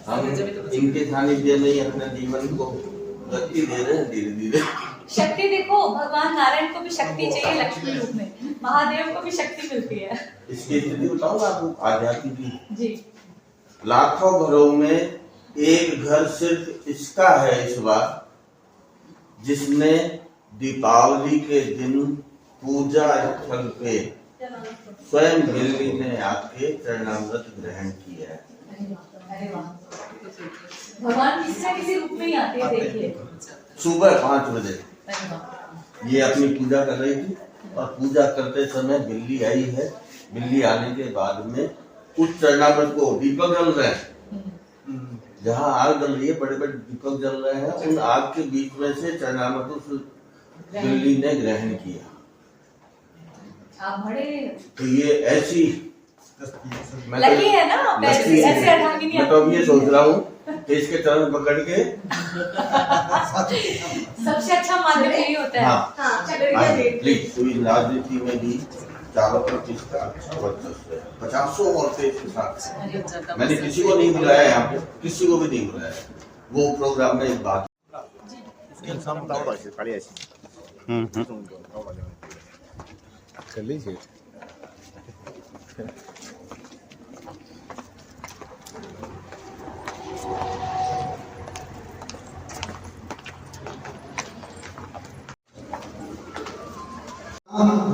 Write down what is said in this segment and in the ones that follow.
हम इनके सानिध्य में ही अपने जीवन को गति दे रहे हैं धीरे धीरे। शक्ति देखो, भगवान नारायण को भी शक्ति चाहिए लक्ष्मी रूप में, महादेव को भी शक्ति मिलती है। इसकी स्थिति बताऊंगा आपको आध्यात्मिक की। जी। लाखों घरों में एक घर सिर्फ इसका है इस बार, जिसने दीपावली के दिन पूजा स्थल पे स्वयं बिल्ली ने आके चरणामृत ग्रहण किया है। अरे वाह, भगवान किसी न किसी रूप में ही आते हैं। देखिए सुबह 5 बजे ये अपनी पूजा कर रही थी और पूजा करते समय बिल्ली आई है। बिल्ली आने के बाद में उस चरणामृत को, दीपक जल रहे हैं, जहाँ आग जल रही है, बड़े बड़े दीपक जल रहे हैं, उन आग के बीच में से चरणामृत उस बिल्ली ने ग्रहण किया। आप बड़े तो ये ऐसी लकी है ना, ऐसे अठांगिनी। मैं तो अब ये सोच रहा हूँ कि इसके चरण पकड़ के सबसे अच्छा माध्यम यही होता है। हाँ, प्लीज। कोई राजनीति में भी चारों तरफ इसका अच्छा वर्चस्व है। 50 औरतें इसके साथ। मैंने किसी को नहीं बुलाया यहाँ पे, किसी को भी नहीं बुलाया। वो प्रोग्राम में एक बात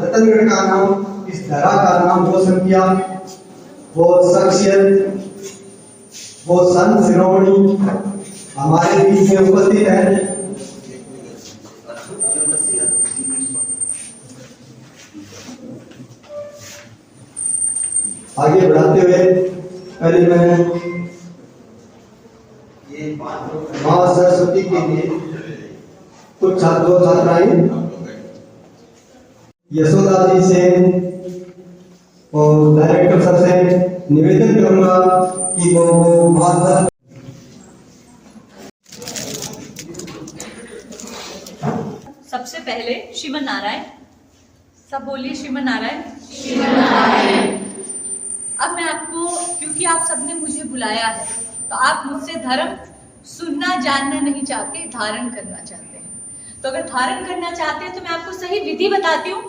रतनगढ़ का नाम, इस धरा का नाम रोशन किया। वो शख्सियत, वो संत शिरोमणि हमारे बीच में उपस्थित है। आगे बढ़ाते हुए पहले मैं माँ सरस्वती के लिए कुछ छात्राएं यशोदा जी से और डायरेक्टर सर से निवेदन करूंगा कि वो माता। सबसे पहले श्रीमन नारायण, सब बोलिए श्रीमन नारायण। श्रीमन नारायण। अब मैं आपको, क्योंकि आप सबने मुझे बुलाया है, तो आप मुझसे धर्म सुनना जानना नहीं चाहते, धारण करना चाहते हैं। तो अगर धारण करना चाहते हैं तो मैं आपको सही विधि बताती हूँ।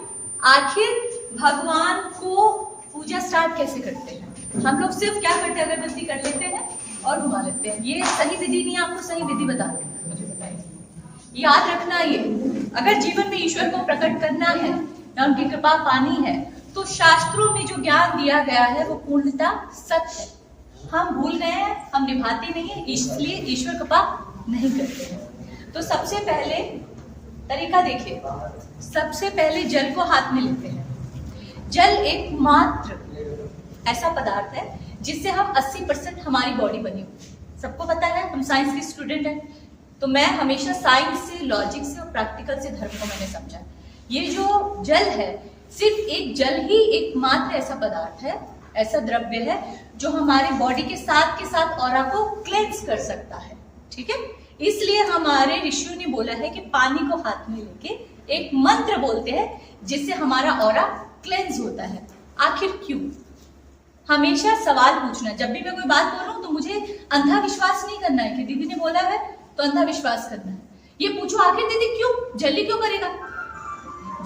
आखिर भगवान को पूजा स्टार्ट कैसे करते हैं। हम लोग सिर्फ क्या करते हैं, अगरबत्ती कर लेते हैं और घुमा लेते हैं। ये सही विधि नहीं, आपको सही विधि बताते हैं, मुझे बताइए। याद रखना, ये अगर जीवन में ईश्वर को प्रकट करना है या उनकी कृपा पानी है, तो शास्त्रों में जो ज्ञान दिया गया है वो पूर्णतः सत्य है। हम भूल गए हैं, हम निभाते नहीं है, इसलिए ईश्वर कृपा नहीं करते हैं। तो सबसे पहले तरीका देखिए, सबसे पहले जल को हाथ में लेते हैं। जल एकमात्र ऐसा पदार्थ है जिससे हम 80% हमारी बॉडी बनी हुई। सबको पता है, हम साइंस के स्टूडेंट हैं, तो मैं हमेशा साइंस से, लॉजिक से और प्रैक्टिकल से धर्म को मैंने समझा। ये जो जल है, सिर्फ एक जल ही एकमात्र ऐसा पदार्थ है, ऐसा द्रव्य है जो हमारे बॉडी के साथ ऑरा को क्लेंस कर सकता है। ठीक है, इसलिए हमारे ऋषियों ने बोला है कि पानी को हाथ में लेके एक मंत्र बोलते हैं जिससे हमारा ऑरा क्लेंस होता है। आखिर क्यों? हमेशा सवाल पूछना, जब भी मैं कोई बात बोल रहा हूं तो मुझे अंधा विश्वास नहीं करना है कि दीदी ने बोला है तो अंधा विश्वास करना है। ये पूछो, आखिर दीदी क्यों? जल ही क्यों करेगा?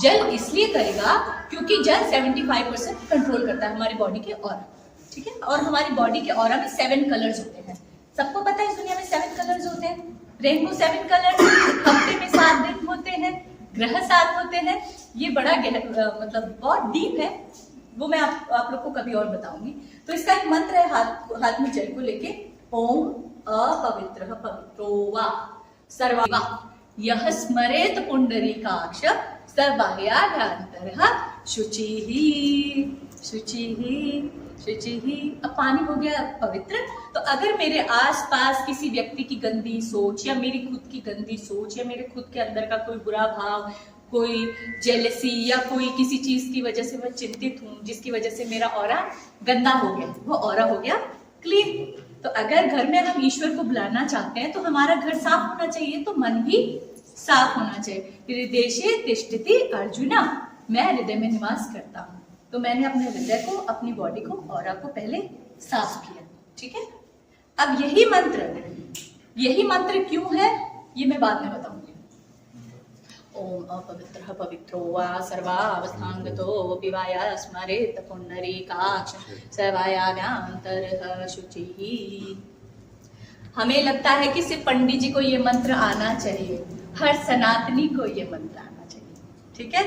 जल इसलिए करेगा क्योंकि जल 75% कंट्रोल करता है हमारी बॉडी के ऑरा। ठीक है, और हमारी बॉडी के ऑरा में 7 कलर्स होते हैं। सबको पता है इस दुनिया में 7 कलर्स होते हैं। रेनबो 7 कलर्स, हफ्ते में 7 दिन होते हैं, ग्रह 7 होते हैं। ये बड़ा मतलब बहुत डीप है, वो मैं आप लोग को कभी और बताऊंगी। तो इसका एक मंत्र है, हाथ में जल को लेके, ओम अपवित्र पवित्रो वा सर्वा यह स्मरेत पुंडरीकाक्ष सर्वाह्याभ्यन्तरः शुचिः शुचिः शुचिः। अब पानी हो गया पवित्र, तो अगर मेरे आसपास किसी व्यक्ति की गंदी सोच या मेरी खुद की गंदी सोच या मेरे खुद के अंदर का कोई बुरा भाव, कोई जेलसी या कोई किसी चीज की वजह से मैं चिंतित हूँ, जिसकी वजह से मेरा ऑरा गंदा हो गया, वो ऑरा हो गया क्लीन। तो अगर घर में हम ईश्वर को बुलाना चाहते हैं तो हमारा घर साफ होना चाहिए, तो मन भी साफ होना चाहिए। हृदयेषु तिष्ठति अर्जुन, मैं हृदय में निवास करता हूँ। तो मैंने अपने हृदय को, अपनी बॉडी को, ऑरा को पहले साफ किया। ठीक है, अब यही मंत्र क्यों है ये मैं बाद में बताऊंगी। ओम अपवित्र पवित्रो वा सर्वावस्थांगतो विवाया स्मरेत पुंडरीकाक्ष सर्वायाभ्यंतरः शुचिः। हमें लगता है कि सिर्फ पंडित जी को ये मंत्र आना चाहिए, हर सनातनी को ये मंत्र आना चाहिए। ठीक है,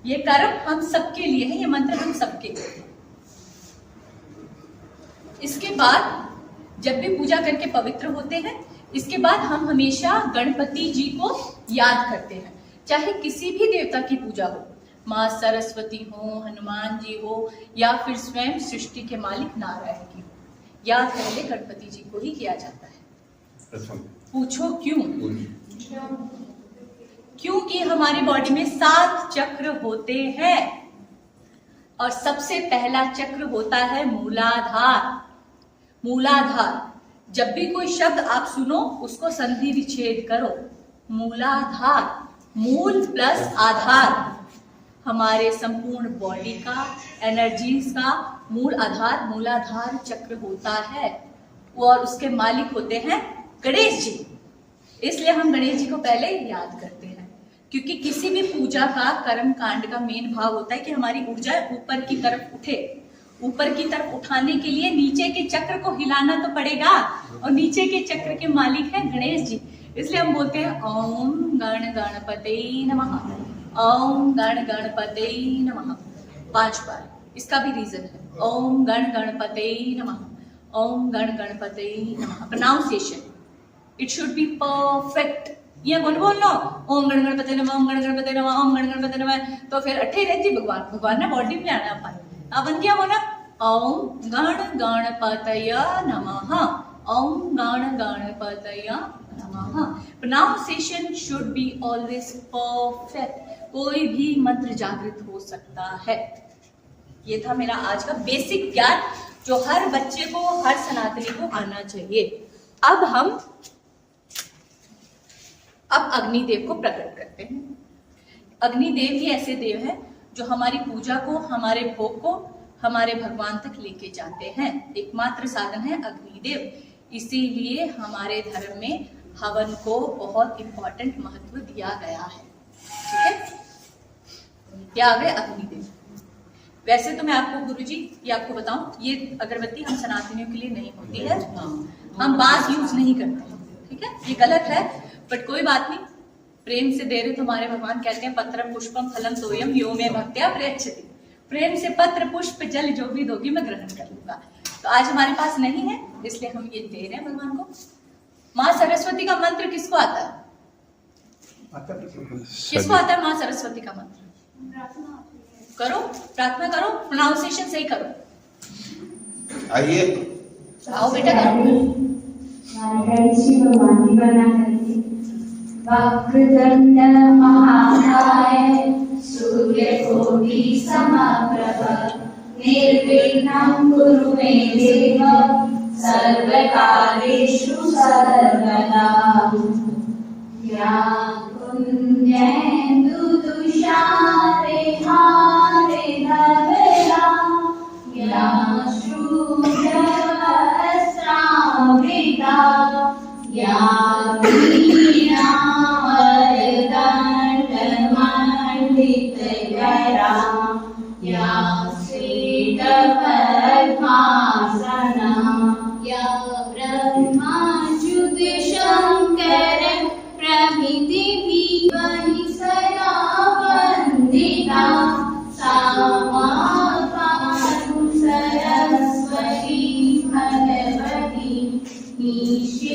ये कर्म हम सबके लिए है, ये मंत्र हम सबके लिए है। इसके बाद जब भी पूजा करके पवित्र होते हैं, इसके बाद हम हमेशा गणपति जी को याद करते हैं। चाहे किसी भी देवता की पूजा हो, माँ सरस्वती हो, हनुमान जी हो, या फिर स्वयं सृष्टि के मालिक नारायण की हो, याद पहले गणपति जी को ही किया जाता है। पूछो क्यों? क्योंकि हमारी बॉडी में 7 चक्र होते हैं और सबसे पहला चक्र होता है मूलाधार। मूलाधार, जब भी कोई शब्द आप सुनो उसको संधि विच्छेद करो। मूलाधार, मूल प्लस आधार, हमारे संपूर्ण बॉडी का, एनर्जीज का मूल आधार मूलाधार चक्र होता है, और उसके मालिक होते हैं गणेश जी। इसलिए हम गणेश जी को पहले याद करते हैं, क्योंकि किसी भी पूजा का, कर्म कांड का मेन भाव होता है कि हमारी ऊर्जा ऊपर की तरफ उठे। ऊपर की तरफ उठाने के लिए नीचे के चक्र को हिलाना तो पड़ेगा, और नीचे के चक्र के मालिक है गणेश जी। इसलिए हम बोलते हैं ओम गण गणपते नमः, ओम गण गणपते नमः 5 बार। इसका भी रीजन है, ओम गण गणपते नमः, ओम गण गणपते नमः। Pronunciation it should be perfect. ये कौन बोलना ओम गण गणपते नमः, ओम गण गणपते नमः, ओम गण गणपते नमः, तो फिर अट्ठे रहती भगवान ने बॉडी में आना अपन क्या बोला, ओम गण गणपतय नमः, ओम गण गणपतय नमः। Pronunciation should be always perfect. कोई भी मंत्र जागृत हो सकता है। ये था मेरा आज का बेसिक ज्ञान, जो हर बच्चे को, हर सनातनी को आना चाहिए। अब अग्निदेव को प्रकट करते हैं। अग्निदेव ही ऐसे देव हैं जो हमारी पूजा को, हमारे भोग को, हमारे भगवान तक लेके जाते हैं। एकमात्र साधन है अग्निदेव। इसीलिए हमारे धर्म में हवन को बहुत इंपॉर्टेंट महत्व दिया गया है। ठीक है, क्या आ गए अग्निदेव। वैसे तो मैं आपको गुरुजी ये आपको बताऊं, ये अगरबत्ती हम सनातनियों के लिए नहीं होती है, हम बांस यूज नहीं करते हैं। ठीक है, ये गलत है, बट कोई बात नहीं, प्रेम से दे रहे तो हमारे भगवान कहते हैं पत्रम पुष्पम फलम तोयम यो मे भक्त्या प्रयच्छति। प्रेम से पत्र पुष्प जल जो भी दोगी मैं ग्रहण कर लूंगा। तो आज हमारे पास नहीं है, इसलिए हम ये दे रहे हैं भगवान को। माँ सरस्वती का मंत्र किसको आता है? किसको आता है माँ सरस्वती का मंत्र? करो, प्रार्थना करो, प्रोनाउंसिएशन सही करो। आइए, आओ बेटा करो। वक्रतुंड महाकाय सूर्यकोटि समप्रभ निर्विघ्नं कुरु मे देव सर्वकार्येषु सर्वदा। या कुंजेन्दु तुषारे हारे धवला या शूद्रवस्त्रावृता या वीणावरदण्डमण्डितकरा या श्वेतपद्मासना या ब्रह्माच्युत शंकर प्रभृतिभिः सदा वन्दिता सा मां पातु सरस्वती भगवती निशेषजाड्यावाहा।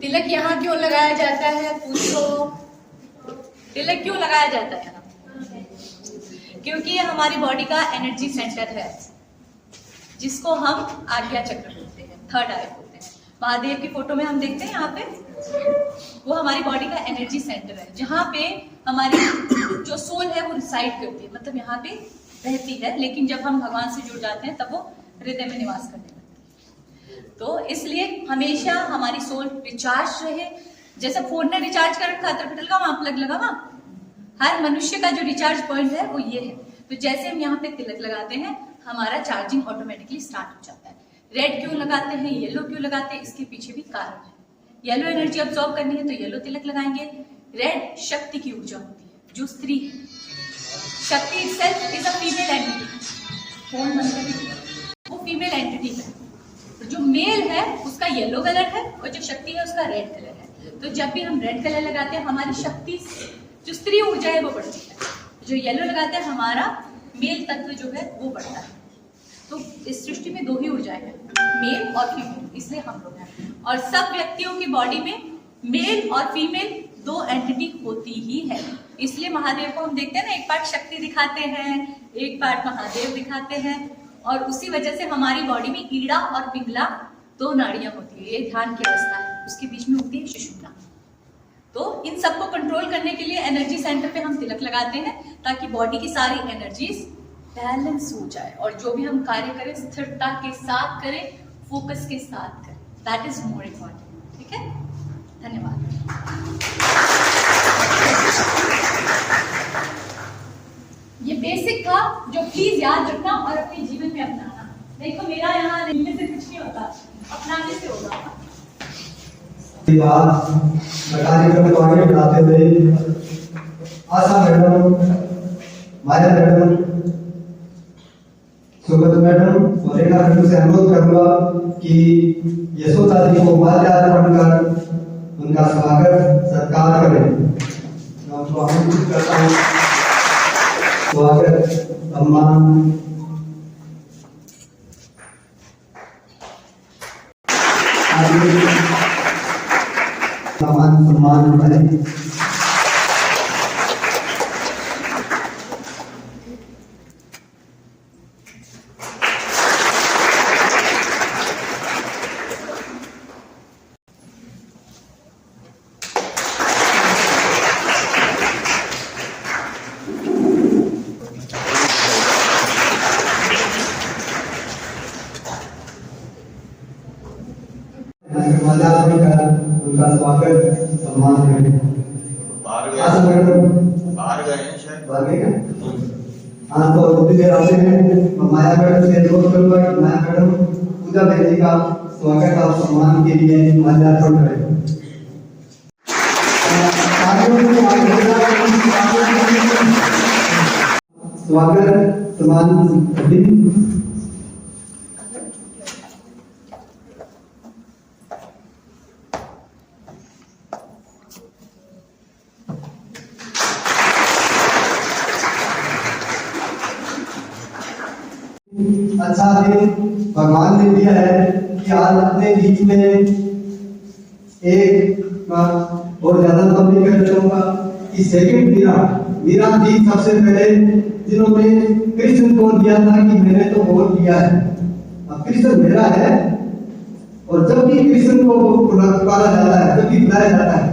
तिलक यहाँ क्यों लगाया जाता है? पूछो, तिलक क्यों लगाया जाता है? क्योंकि ये हमारी बॉडी का एनर्जी सेंटर है, जिसको हम आज्ञा चक्र बोलते हैं, थर्ड आई बोलते हैं। महादेव की फोटो में हम देखते हैं यहाँ पे, वो हमारी बॉडी का एनर्जी सेंटर है, जहाँ पे हमारी जो सोल है वो रिसाइड करती है। मतलब यहाँ पे रहती है, लेकिन जब हम भगवान से जुड़ जाते हैं तब वो हृदय में निवास करने लगती है। तो इसलिए हमेशा हमारी सोल रिचार्ज रहे। जैसे फोन ने रिचार्ज कर रखा है, वहां प्लग लगा वहां, हर मनुष्य का जो रिचार्ज पॉइंट है वो ये है। तो जैसे हम यहाँ पे तिलक लगाते हैं, हमारा चार्जिंग ऑटोमेटिकली स्टार्ट हो जाता है। रेड क्यों लगाते हैं, येलो क्यों लगाते हैं, इसके पीछे भी कारण है। येलो एनर्जी अब्सॉर्ब करनी है तो येलो तिलक लगाएंगे। रेड शक्ति की ऊर्जा होती है, जो स्त्री है। शक्ति itself is a female entity, वो फीमेल एंटिटी है। तो जो मेल है उसका येलो कलर है और जो शक्ति है उसका रेड कलर है। तो जब भी हम रेड कलर लगाते हैं, हमारी शक्ति जो स्त्री ऊर्जा है वो बढ़ती है। जो येलो लगाते हैं, हमारा मेल तत्व जो है वो बढ़ता है। तो इस सृष्टि में दो ही ऊर्जाएं हैं, मेल और फीमेल, इसलिए हम लोग हैं। और सब व्यक्तियों की बॉडी में मेल और फीमेल दो एंटिटी होती ही है। इसलिए महादेव को हम देखते हैं ना, एक पार्ट शक्ति दिखाते हैं, एक पार्ट महादेव दिखाते हैं। और उसी वजह से हमारी बॉडी में ईड़ा और पिंगला दो नाड़ियां होती है। ये ध्यान की अवस्था है, उसके बीच में होती है सुषुम्ना। तो इन सबको कंट्रोल करने के लिए एनर्जी सेंटर पे हम तिलक लगाते हैं, ताकि बॉडी की सारी एनर्जीज बैलेंस हो जाए और जो भी हम कार्य करें स्थिरता के साथ करें, फोकस के साथ करें। That is more important. ठीक है, धन्यवाद। ये बेसिक था जो प्लीज याद रखना और अपने जीवन में अपनाना। देखो मेरा यहाँ मिलने से कुछ नहीं होता, अपनाने से होगा। कार्यक्रम को आगे बढ़ाते हुए आशा मैडम, माया मैडम, सुगत मैडम और रेखा मैडम से अनुरोध करूंगा कि यशोदा जी को माल्यार्पण कर उनका स्वागत सत्कार करें। मैं उनको आमंत्रित करता हूँ। स्वागत सम्मान सम्मान बढ़े। उनका स्वागत सम्मान करें। बाहर गए हैं शायद। बाहर गए। हाँ, तो उतनी देर आते हैं। माया मैडम से अनुरोध करूंगा कि माया मैडम पूजा बहन जी का स्वागत और सम्मान के लिए माल्यार्पण करें। स्वागत सम्मान अच्छा दिन भगवान ने दिया है कि आज अपने बीच में एक और ज्यादा तो नहीं कहना चाहूंगा कि सेकंड मीरा जी सबसे पहले जिन्होंने कृष्ण को दिया था कि मैंने तो वोट दिया है, अब कृष्ण मेरा है। और जब भी कृष्ण को पुकारा जाता है, जब भी बुलाया जाता है,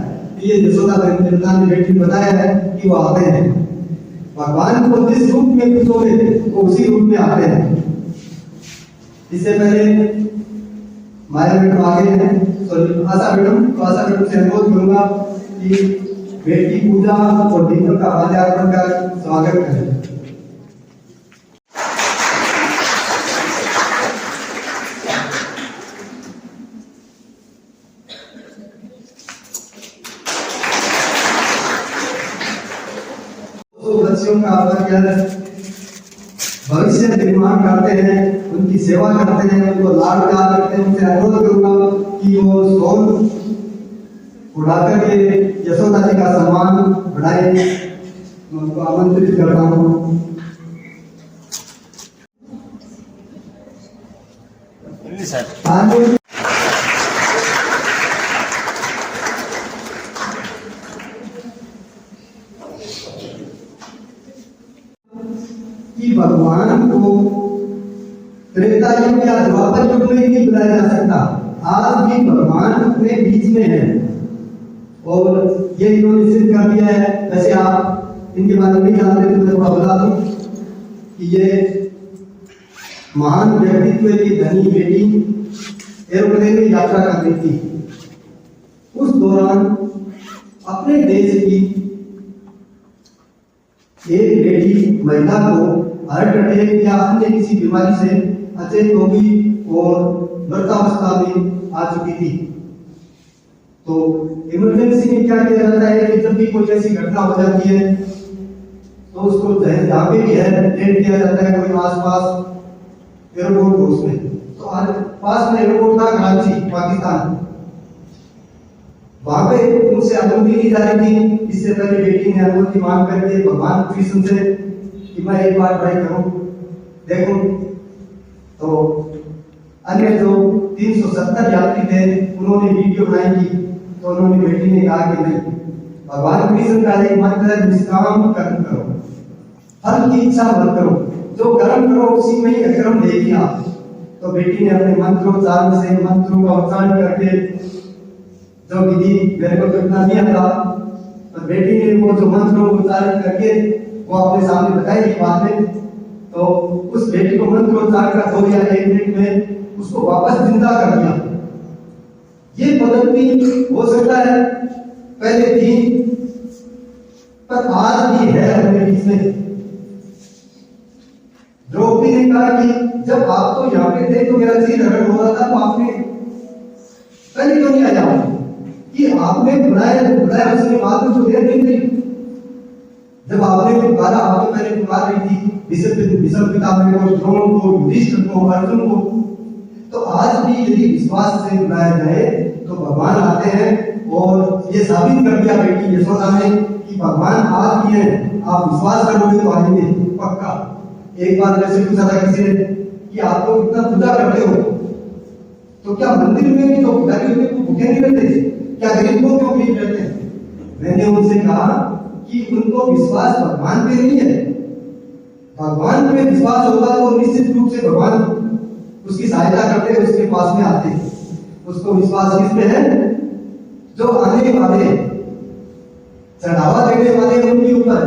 ये यशोदा ने बेटी बताया है कि वो आते हैं। भगवान को जिस रूप में पूछोगे वो उसी रूप में आते हैं। इससे पहले माया मैडम आगे हैं, तो आशा मैडम से अनुरोध करूंगा कि बेटी पूजा और दीपक का माल्यार्पण कर स्वागत करें। बच्चियों का भविष्य निर्माण करते हैं, उनकी सेवा करते हैं, उनको लाड प्यार करते हैं। उनसे अनुरोध करूंगा कि वो सोन उड़ाकर के यशोदा जी का सम्मान बढ़ाए। मैं उनको आमंत्रित करता हूँ। कि भगवान को त्रेता युग या द्वापर युग में नहीं बुलाया जा सकता, आज भी भगवान अपने बीच में है और ये इन्होंने सिद्ध कर दिया है। वैसे आप इनके बारे में नहीं जानते तो मैं थोड़ा बता दूं कि ये महान व्यक्तित्व की धनी बेटी एरोप्लेन में यात्रा कर रही थी। उस दौरान अपने देश की एक लेडी महिला को हार्ट अटैक या अन्य किसी बीमारी से अचेत हो गई और मृतावस्था में आ चुकी थी। तो इमरजेंसी में क्या किया जाता है कि जब भी कोई ऐसी घटना हो जाती है तो उसको जहाँ पे भी है लेट किया जाता है कोई आसपास एयरपोर्ट को उसमें। तो आज पास में एयरपोर्ट था कराची पाकिस्तान, वहां पे उनसे अनुमति ली जा रही थी। इससे पहले बेटी ने अनुमति मांग करके भगवान कृष्ण से कि मैं एक बार ट्राई करूं देखूं। तो अन्य जो 370 यात्री थे उन्होंने वीडियो बनाई थी, तो उन्होंने बेटी ने कहा कि नहीं, भगवान कृष्ण का एक मंत्र है, निष्काम कर्म करो, फल की इच्छा मत करो, जो कर्म करो उसी में ही अकर्म देगी आप। तो बेटी ने अपने मंत्रोच्चारण से मंत्रों का उच्चारण करके, जो विधि मेरे को करना नहीं आता, तो बेटी ने वो जो मंत्रों को उच्चारण करके वो अपने सामने बताई थी बाद में। तो उस बेटी को मंत्रोच्चारण का 2 या 1 मिनट में उसको वापस जिंदा कर दिया। ये पद्धति हो सकता है पहले थी, पर आज भी है अपने बीच में। द्रौपदी ने कहा कि जब आप तो यहाँ पे थे तो मेरा सिर हरण हो रहा था, तो आपने पहले क्यों नहीं आया कि आपने बुलाया उसके बाद में तो देर नहीं गई। जब आपने पुकारा, आपने पहले पुकार रही थी भीष्म पितामह को, द्रोण को, युधिष्ठिर को, अर्जुन को। तो आज भी यदि विश्वास से बुलाया जाए तो भगवान आते हैं। और ये साबित कर दिया बेटी यशोदा ने कि भगवान आज भी है, आप विश्वास करोगे तो आएंगे पक्का। एक बार वैसे पूछा था किसी ने कि आप लोग इतना पूजा करते हो तो क्या मंदिर में भी तो पुजारी होते तो भूखे नहीं रहते, क्या गरीबों क्यों गरीब रहते हैं? मैंने उनसे कहा कि उनको विश्वास भगवान पे नहीं है। भगवान पे विश्वास होगा तो निश्चित रूप से भगवान उसकी सहायता करते हैं, उसके पास में आते हैं। उसको विश्वास किस पे है? जो आने वाले चढ़ावा देने वाले उनके ऊपर है।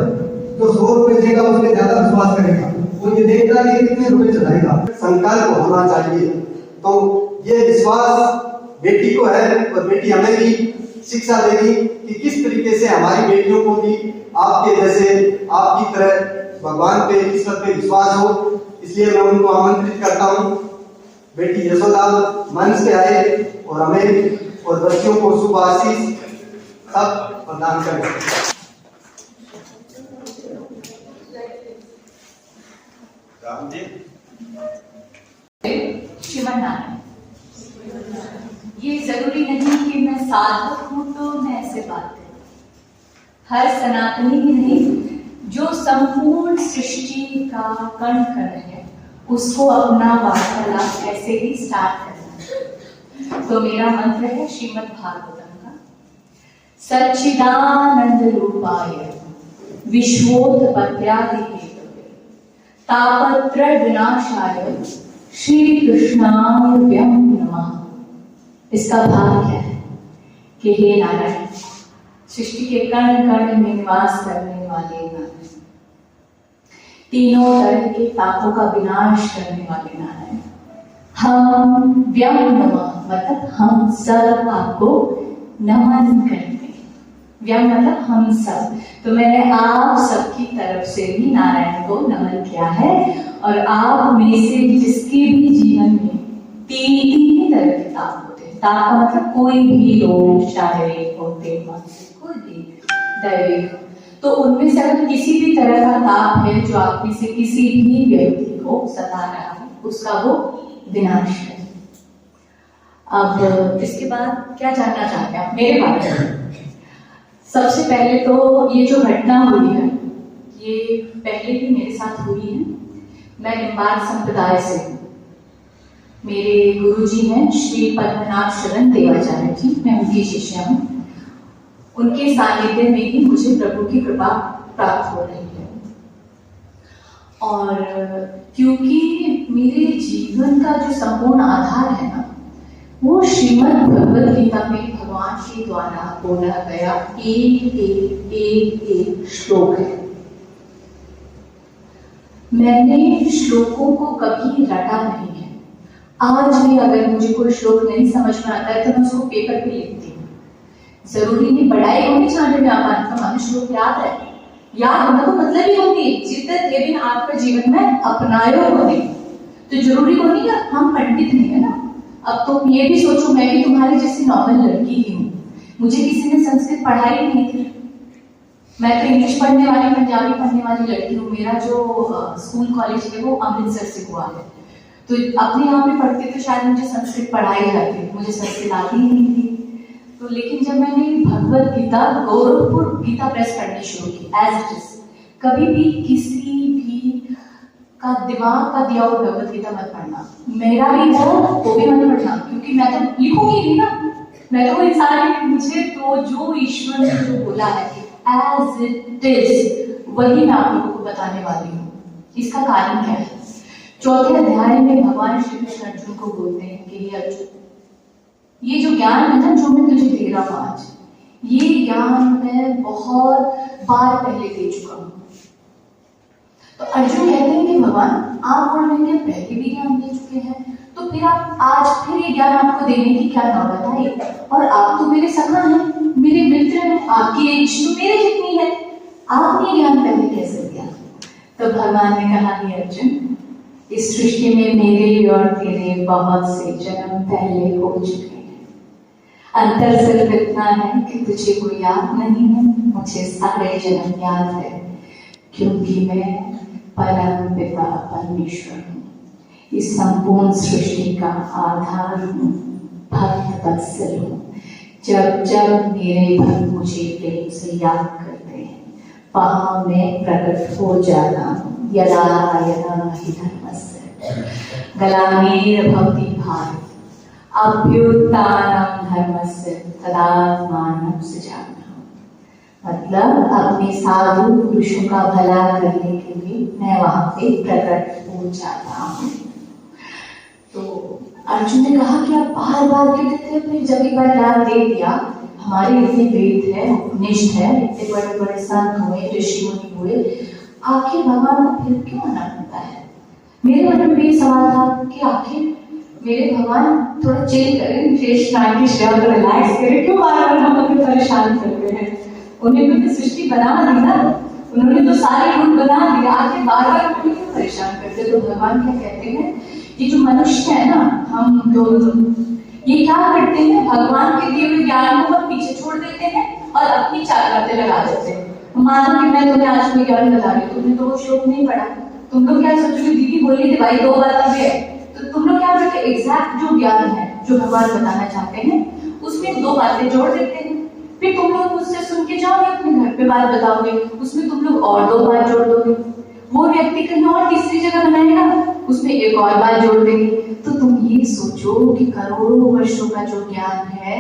जो 100 रुपए देगा उसमें ज्यादा विश्वास करेगा, वो ये देखता है कि कितने रुपए चढ़ाएगा। संकल्प होना चाहिए। तो ये विश्वास बेटी को है और बेटी हमें भी शिक्षा देगी कि किस तरीके से हमारी बेटियों को भी आपके जैसे आपकी तरह भगवान पे, ईश्वर पे विश्वास हो। इसलिए मैं उनको आमंत्रित करता हूँ, बेटी यशोदा मंच पे आए और हमें और बच्चों को शुभ आशीष सब प्रदान करें। श्रीमन नारायण, ये जरूरी नहीं कि मैं साधक हूं तो मैं ऐसे बात करूं। हर सनातनी ही नहीं, जो संपूर्ण सृष्टि का कण कण है उसको अपना वार्तालाप ऐसे ही स्टार्ट करना। तो मेरा मंत्र है श्रीमद् भागवतम का, सच्चिदानंद रूपाय विश्वोत्पत्त्यादि हेतवे तापत्रय विनाशाय श्री कृष्णाय व्यं नमः। इसका भाव क्या है कि हे नारायण, सृष्टि के कण कण में निवास करने वाले नारायण, तीनों तरह के पापों का विनाश करने वाले नारायण, हम व्यं नमः मतलब हम सब आपको नमन करते हैं। व्यं मतलब हम सब। तो मैंने आप सबकी तरफ से भी नारायण को नमन किया है। और आप में से जिसके भी जीवन में 3 तरह के ताप होते हैं, ताप का मतलब कोई भी रोग, शारीरिक होते, मानसिक, कोई भी दैविक, तो उनमें से अगर किसी भी तरह का ताप है जो आप में से किसी भी व्यक्ति को सता रहा है, उसका वो विनाश है। अब इसके बाद क्या जानना चाहते हैं आप मेरे बारे में? सबसे पहले तो ये जो घटना हुई है ये पहले भी मेरे साथ हुई है। मैं निम्बार्क संप्रदाय से हूँ। मेरे गुरुजी हैं श्री पद्मनाभ शरण देवाचार्य जी, मैं उनकी शिष्या हूँ। उनके सानिध्य में ही मुझे प्रभु की कृपा प्राप्त हो रही है। और क्योंकि मेरे जीवन का जो संपूर्ण आधार है ना, वो श्रीमद् भगवद गीता में भगवान के द्वारा बोला गया एक श्लोक है। मैंने श्लोकों को कभी रटा नहीं है। आज भी अगर मुझे कोई श्लोक नहीं समझ में आता है तो मैं उसको पेपर पे लिखती हूँ। जरूरी नहीं बड़ाई होनी चाहिए व्यापार का, मानो श्लोक याद है, याद होना तो मतलब ही होती जिद्दत ये भी आपका जीवन में अपनायो होने, तो जरूरी होनी कि हम पंडित नहीं है ना। अब तुम ये भी सोचो, मैं भी तुम्हारी जैसी नॉर्मल लड़की ही हूँ, मुझे किसी ने संस्कृत पढ़ाई नहीं थी, मैं तो इंग्लिश पढ़ने वाली, पंजाबी पढ़ने वाली लड़की हूँ। मेरा जो स्कूल कॉलेज है वो अमृतसर से हुआ है, तो अपने यहाँ पे पढ़ते तो शायद मुझे संस्कृत पढ़ाई जाती, मुझे संस्कृत आती ही नहीं थी। तो लेकिन जब मैंने भगवत गीता गोरखपुर गीता प्रेस पढ़नी शुरू की एज इट इज, कभी भी किसी भी का दिमाग का दिया हुआ भगवत गीता मत पढ़ना, मेरा भी वो भी मत पढ़ना, क्योंकि मैं तो लिखूंगी नहीं ना, मैं तो वो इंसान हूँ। मुझे तो जो ईश्वर ने जो बोला है एज इट इज वही मैं आप लोगों को बताने वाली हूँ। इसका कारण क्या है? चौथे अध्याय में भगवान श्री कृष्ण अर्जुन को बोलते हैं कि हे अर्जुन, ये जो ज्ञान है ना जो मैं तुझे दे रहा हूं आज, ये ज्ञान मैं बहुत बार पहले दे चुका हूं। तो अर्जुन कहते हैं कि भगवान आप बोल रहे हैं पहले भी ज्ञान दे चुके हैं, तो फिर आप आज फिर ये ज्ञान आपको देने की क्या नौबत आई? और आप तो मेरे सखा हैं, मेरे मित्र हैं, आपकी एज तो मेरे जितनी है, आपने ज्ञान पहले कैसे दिया? तो भगवान ने कहा कि अर्जुन, इस सृष्टि में मेरे और तेरे बहुत से जन्म पहले हो चुके हैं। अंतर सिर्फ इतना है कि तुझे कोई याद नहीं है, मुझे सारे जन्म याद है, क्योंकि मैं परम पिता परमेश्वर हूँ, इस संपूर्ण सृष्टि का आधार हूँ, भक्त वत्सल हूँ। जब जब मेरे भक्त मुझे प्रेम से याद करते हैं वहां मैं प्रकट हो जाता हूँ। यदा यदा हि धर्मस्य ग्लानिर्भवति भारत अभ्युत्थानं धर्मस्य तदात्मानं सृजाम्यहम्। मतलब अपने साधु पुरुषों का भला करने के लिए मैं वहां पे प्रकट हो जाता हूँ। तो अर्जुन ने कहा कि आप बार बार क्यों देते हैं? फिर जब एक बार ज्ञान दे दिया, हमारे इतने वेद है, उपनिषद है, इतने बड़े बड़े संत हुए, ऋषि मुनि हुए, आखिर भगवान को फिर क्यों मना करता है? मेरे मन में भी सवाल था कि आखिर मेरे भगवान थोड़ा चिल करें, फ्रेश नाइट शेयर रिलैक्स करें, क्यों बार बार हम अपने परेशान करते हैं? उन्हें भी तो सृष्टि बना दी ना, उन्होंने तो सारे गुण बना दिया, आखिर बार बार क्यों परेशान करते? तो भगवान क्या कहते हैं कि जो मनुष्य है ना, हम दोनों ये क्या करते हैं, भगवान के दिए हुए ज्ञान को हम पीछे छोड़ देते हैं और अपनी चाल बातें लगा देते हैं। मानो कि मैं तुम्हें आज कोई ज्ञान बता रही हूँ, तुमने तो वो श्लोक नहीं पढ़ा, तुम लोग क्या सोचोगे दीदी बोली थी भाई 2 बार तब है, तो तुम लोग क्या करते, एग्जैक्ट जो ज्ञान है जो भगवान बताना चाहते हैं उसमें 2 बातें जोड़ देते हैं, फिर तुम लोग उससे सुन के जाओगे अपने घर पे बात बताओगे, उसमें तुम लोग और 2 बात जोड़ दोगे, वो व्यक्ति कहीं और तीसरी जगह बनाएगा, उसमें एक और बात जोड़ देंगे। तो तुम ये सोचो कि करोड़ों वर्षों का जो ज्ञान है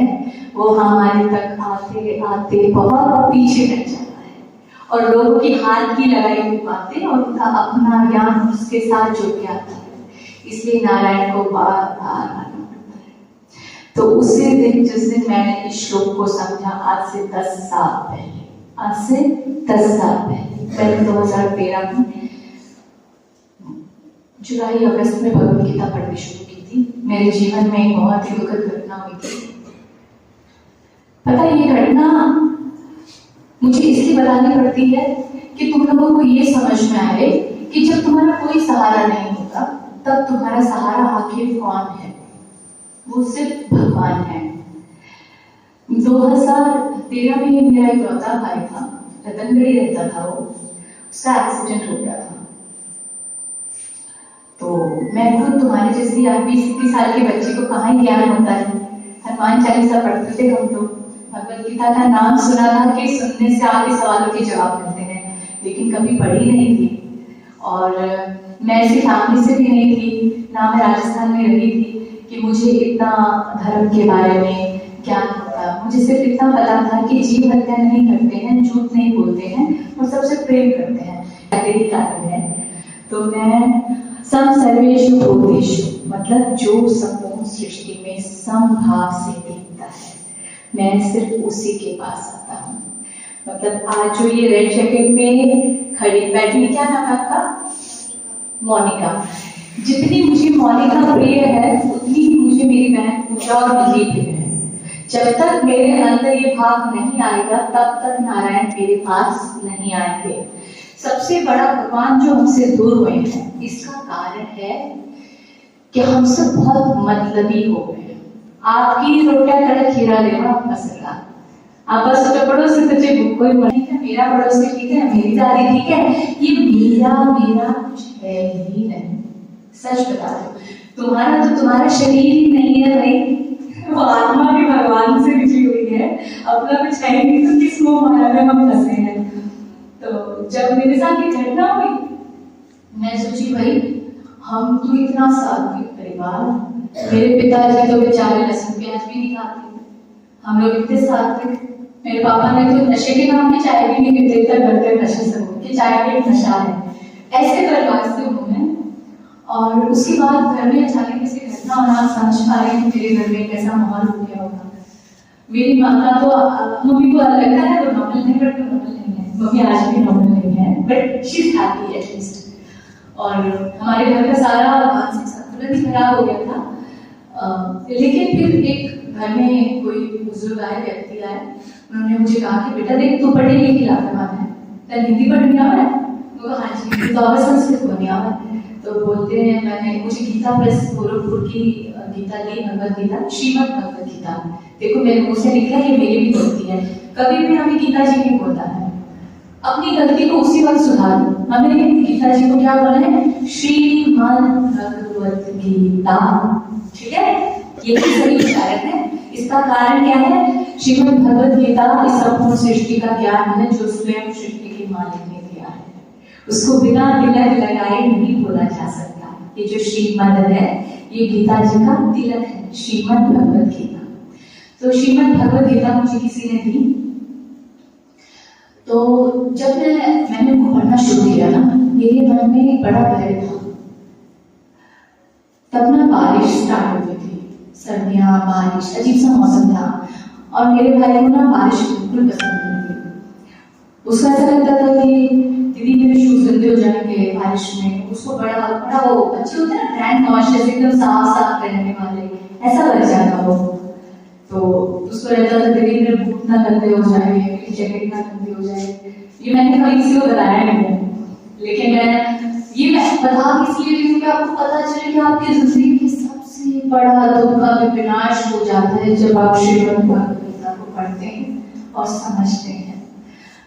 वो हमारे तक आते आते बहुत पीछे रह जाता है, और लोगों की हाथ की लगाई हुई बातें और उनका अपना ज्ञान उसके साथ जुड़ के आता है। इसलिए नारायण को बार बार आना पड़ता है। तो उसी दिन जिस दिन मैंने इस श्लोक को समझा, आज से 10 साल पहले, आज से 10 साल पहले 2013 में जुलाई अगस्त में भगवत गीता पढ़नी शुरू की थी। मेरे जीवन में एक बहुत ही दुखद घटना हुई थी। पता है, ये घटना मुझे इसलिए बतानी पड़ती है कि तुम लोगों को ये समझ में आए कि जब तुम्हारा कोई सहारा नहीं होता तब तुम्हारा सहारा आखिर कौन है? वो सिर्फ भगवान है। 2013 में मेरा एक लौता भाई था, रतनगढ़ी रहता था, वो उसका एक्सीडेंट हो गया था। तो मैं खुद तुम्हारे जैसी 20-30 साल के बच्चे को कहाँ ही ज्ञान होता है, हनुमान चालीसा पढ़ते थे हम लोग, भगवत गीता का नाम सुना था कि सुनने से आपके सवालों के जवाब मिलते हैं, लेकिन कभी पढ़ी नहीं थी। और मैं ऐसी फैमिली से भी नहीं थी, ना मैं राजस्थान में रही थी कि मुझे इतना धर्म के बारे में ज्ञान होता। मुझे सिर्फ इतना पता था कि जीव हत्या नहीं करते हैं, झूठ नहीं बोलते हैं और सबसे प्रेम करते हैं, यही कारण है। तो मैं सम सर्वेषु भूतेषु, मतलब जो संपूर्ण सृष्टि में समभाव से दिखता है, मैं सिर्फ उसी के पास आता हूँ। मतलब आज जो ये रेड जैकेट में खड़ी बैठी, क्या नाम आपका? मोनिका। जितनी मुझे मोनिका प्रिय है उतनी ही मुझे मेरी बहन पूजा और निधि प्रिय है। जब तक मेरे अंदर ये भाव नहीं आएगा तब तक नारायण मेरे पास नहीं आएंगे। सबसे बड़ा भगवान जो हमसे दूर हुए हैं इसका कारण है कि हम सब बहुत मतलबी हो गए। आपकी रोटियां कड़क खीरा लेवा आपका सरकार, आप बस अपने पड़ोसी से कोई कोई ठीक है, मेरा पड़ोसी ठीक है, मेरी दादी ठीक है, ये मेरा कुछ है ही नहीं। सच बता दो, तुम्हारा तो तुम्हारा शरीर ही नहीं है भाई, वो आत्मा भी भगवान से बिछी हुई है, अपना कुछ है नहीं, तो किस मोह माया में हम फंसे हैं। तो जब मेरे साथ ये घटना हुई मैं सोची भाई हम तो इतना सात्विक परिवार, मेरे पिताजी तो बेचारे लहसुन प्याज भी नहीं खाते, हम लोग इतने सात्विक। मेरे पापा ने तो नशे के नाम पे चाय भी नहीं पीते, इतना करते नशे से कि चाय भी एक नशा है। ऐसे परिवार से हूँ मैं। और उसके बाद घर में अचानक किसी घटना होना, आप समझ पा रहे हैं मेरे घर में कैसा माहौल हो गया होगा। मेरी माता तो मम्मी को लगता है वो नॉर्मल नहीं, बट नॉर्मल नहीं है, मम्मी आज भी नॉर्मल नहीं है, but she is happy at least. और हमारे घर का सारा मानसिक संतुलन ही खराब हो गया था। लेकिन फिर एक घर में कोई बुजुर्ग आए, व्यक्ति आए, उन्होंने मुझे कहा कि बेटा देख तू पढ़ी लिखी लापरवाह है, तेरे हिंदी पढ़नी आवा है? मैं कहा हाँ जी, हिंदी तो आवा, संस्कृत पढ़नी आवा है। तो बोलते हैं मैंने मुझे गीता प्रेस गोरखपुर की गीता ली, भगवत गीता, श्रीमद् भगवत गीता। देखो मेरे मुंह से निकला, ये मेरी भी गलती है, कभी भी हमें गीता जी नहीं बोलता है, अपनी गलती को उसी वक्त सुधार दो। हमें गीता जी को क्या बोला है? श्रीमद् भगवत गीता, ठीक है, यही सही उच्चारण है। इसका कारण क्या है? श्रीमद् भगवत गीता इस संपूर्ण सृष्टि का ज्ञान है जो स्वयं सृष्टि के मालिक ने दिया है, उसको बिना तिलक लगाए नहीं बोला जा सकता। ये जो श्रीमद् है ये गीता जी का तिलक है, श्रीमद् भगवत गीता। तो श्रीमद् भगवत गीता मुझे किसी ने दी, तो जब मैंने उनको पढ़ना शुरू किया ना, मेरे मन में एक बड़ा भय था। तब ना बारिश स्टार्ट हो गई थी, सर्दियाँ, बारिश, अजीब सा मौसम था, और मेरे भाई को ना बारिश बिल्कुल पसंद नहीं थी। उसको ऐसा लगता था कि दीदी मेरे शूज गंदे हो जाएंगे बारिश में, उसको बड़ा बड़ा वो अच्छे होते हैं ग्रैंड वॉश जैसे एकदम साफ साफ पहनने वाले, ऐसा लग जाता वो। तो उसको रहता था दीदी मेरे बूट ना गंदे हो जाए, मेरी जैकेट ना गंदी हो जाए। ये मैंने कभी किसी को बताया नहीं है, लेकिन मैं बता इसलिए रही हूँ कि आपको पता चले कि आपकी जिंदगी की सबसे बड़ा दुख का विनाश हो जाता है जब आप श्रीमद् भगवत गीता को पढ़ते हैं और समझते हैं।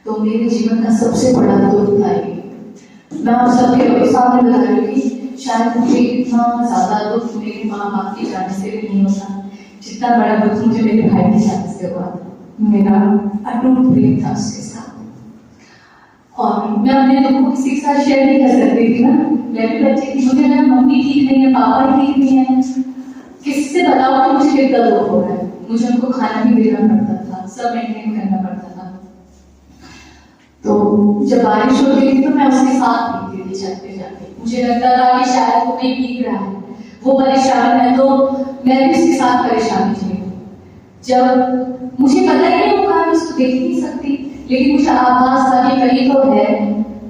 तो मेरे जीवन का सबसे बड़ा दुख था ये। मैं आप सबके सामने बता रही हूँ कि शायद मुझे इतना ज्यादा दुख मेरे माँ बाप के जाने से भी नहीं होता जितना बड़ा दुख मुझे मेरे भाई के जाने से हुआ था। मेरा अटूट प्रेम था उसके साथ, और मैं अपने दुख को किसी के साथ शेयर नहीं कर सकती थी ना। मैं भी बच्चे थी, मुझे मेरा मम्मी ठीक नहीं है, पापा ठीक नहीं है, किससे बताओ कि मुझे कितना दुख हो रहा है। मुझे उनको खाना भी देना पड़ता था, सब मेंटेन करना पड़ता था। तो जब बारिश होती थी तो मैं उसके साथ भीगती थी छत पे जाके। मुझे लगता था कि शायद वो कहीं भीग रहा है, वो परेशान है तो मैं भी उसके साथ परेशान थी। जब मुझे पता ही नहीं होगा, मैं उसको देख नहीं सकती, लेकिन मुझे आभास था कि कहीं तो है,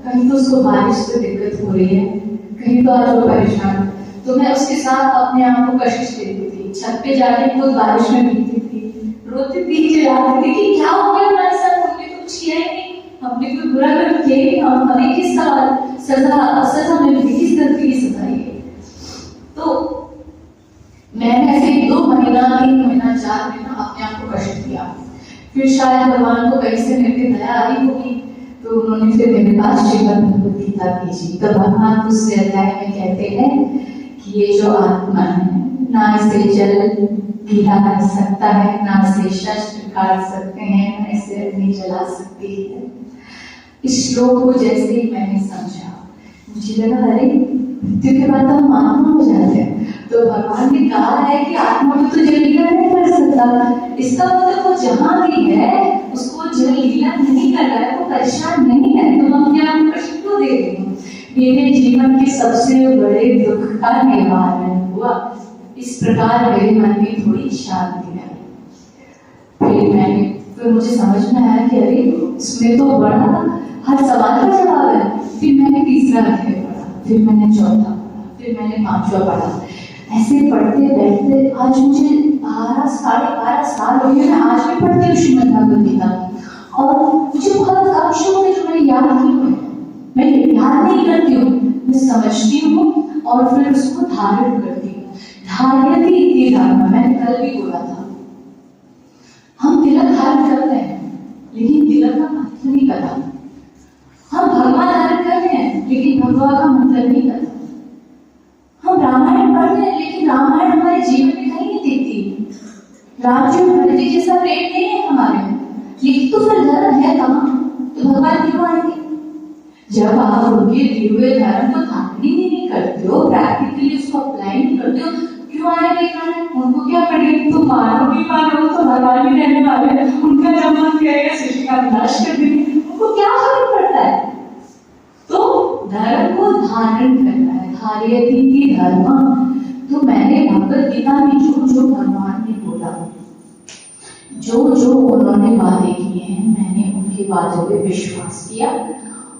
कहीं तो उसको बारिश से दिक्कत हो रही है, कहीं तो आज वो परेशान। तो मैं उसके साथ अपने आप को कशिश देती थी, छत पे जाके खुद बारिश में भीगती थी, रोती थी, चिल्लाती थी कि क्या हो गया हमारे साथ, हमने तो कुछ किया ही नहीं, हमने कोई बुरा कर किया ही नहीं, हमें किस सजा मिली, किस गलती की सजा है। तो मैंने ऐसे 2 महीना 3 महीना 4 महीना अपने आप को कष्ट दिया। फिर शायद भगवान को कहीं से मेरे दया आई होगी, तो उन्होंने फिर मेरे पास श्रीमद् भगवत गीता भेजी। तो भगवान दूसरे अध्याय में कहते हैं कि ये जो आत्मा है ना इसे जल गीला कर सकता है, ना इसे शस्त्र काट सकते हैं, ना इसे अग्नि जला सकती है। इस श्लोक को जैसे ही मैंने समझा मुझे लगा अरे मृत्यु के बाद हम आत्मा हो जाते हैं। तो भगवान ने कहा है कि आत्मा को तो जल गीला नहीं कर सकता, इसका मतलब वो जहां भी है उसको जल गीला नहीं कर रहा है, वो परेशान नहीं है, तो हम अपने आप को कष्ट क्यों दे रहे हैं। मेरे जीवन के सबसे बड़े दुख का निवारण हुआ। इस प्रकार मेरे मन में थोड़ी शांति आई। फिर मुझे समझ में आया कि अरे इसमें तो बड़ा हर सवाल का जवाब है। फिर मैंने तीसरा अध्याय पढ़ा, फिर मैंने चौथा पढ़ा, फिर मैंने पांचवा पढ़ा। ऐसे पढ़ते बैठते आज मुझे 12 साढ़े 12 साल हो गए, मैं आज भी पढ़ती हूँ श्रीमद् भगवद गीता और मुझे बहुत कम शब्द है जो मैंने याद किए हुए हैं। मैं याद नहीं करती हूँ, मैं समझती हूँ और फिर उसको धारण करती हूँ। धार्यति इति धर्म, मैंने कल भी बोला था। हम तिलक धारण कर रहे हैं लेकिन तिलक का मतलब नहीं पता। हम भगवान धारण कर रहे हैं लेकिन भगवान का मतलब नहीं पता। हम रामायण पढ़ रहे हैं लेकिन रामायण हमारे जीवन में कहीं नहीं दिखती। राम जी और भरत जी जैसा प्रेम नहीं है हमारे में, लेकिन तो फिर धर्म है कहाँ? तो भगवान क्यों आएंगे? जब आप उनके दिए हुए धर्म को धारण ही नहीं करते हो, प्रैक्टिकली उसको अप्लाई नहीं करते हो, क्यों आएंगे कारण? उनको क्या करेंगे? तुम मानो भी मानो तो भगवान ही रहने वाले हैं, उनका जब मन करेगा सृष्टि का विनाश कर देंगे, उनको क्या फर्क पड़ता है? तो धर्म को धारण करना है, धार्यति इति धर्म। तो मैंने भगवद गीता में जो जो भगवान ने बोला, जो जो उन्होंने वादे किए हैं, मैंने उनकी बातों पे विश्वास किया,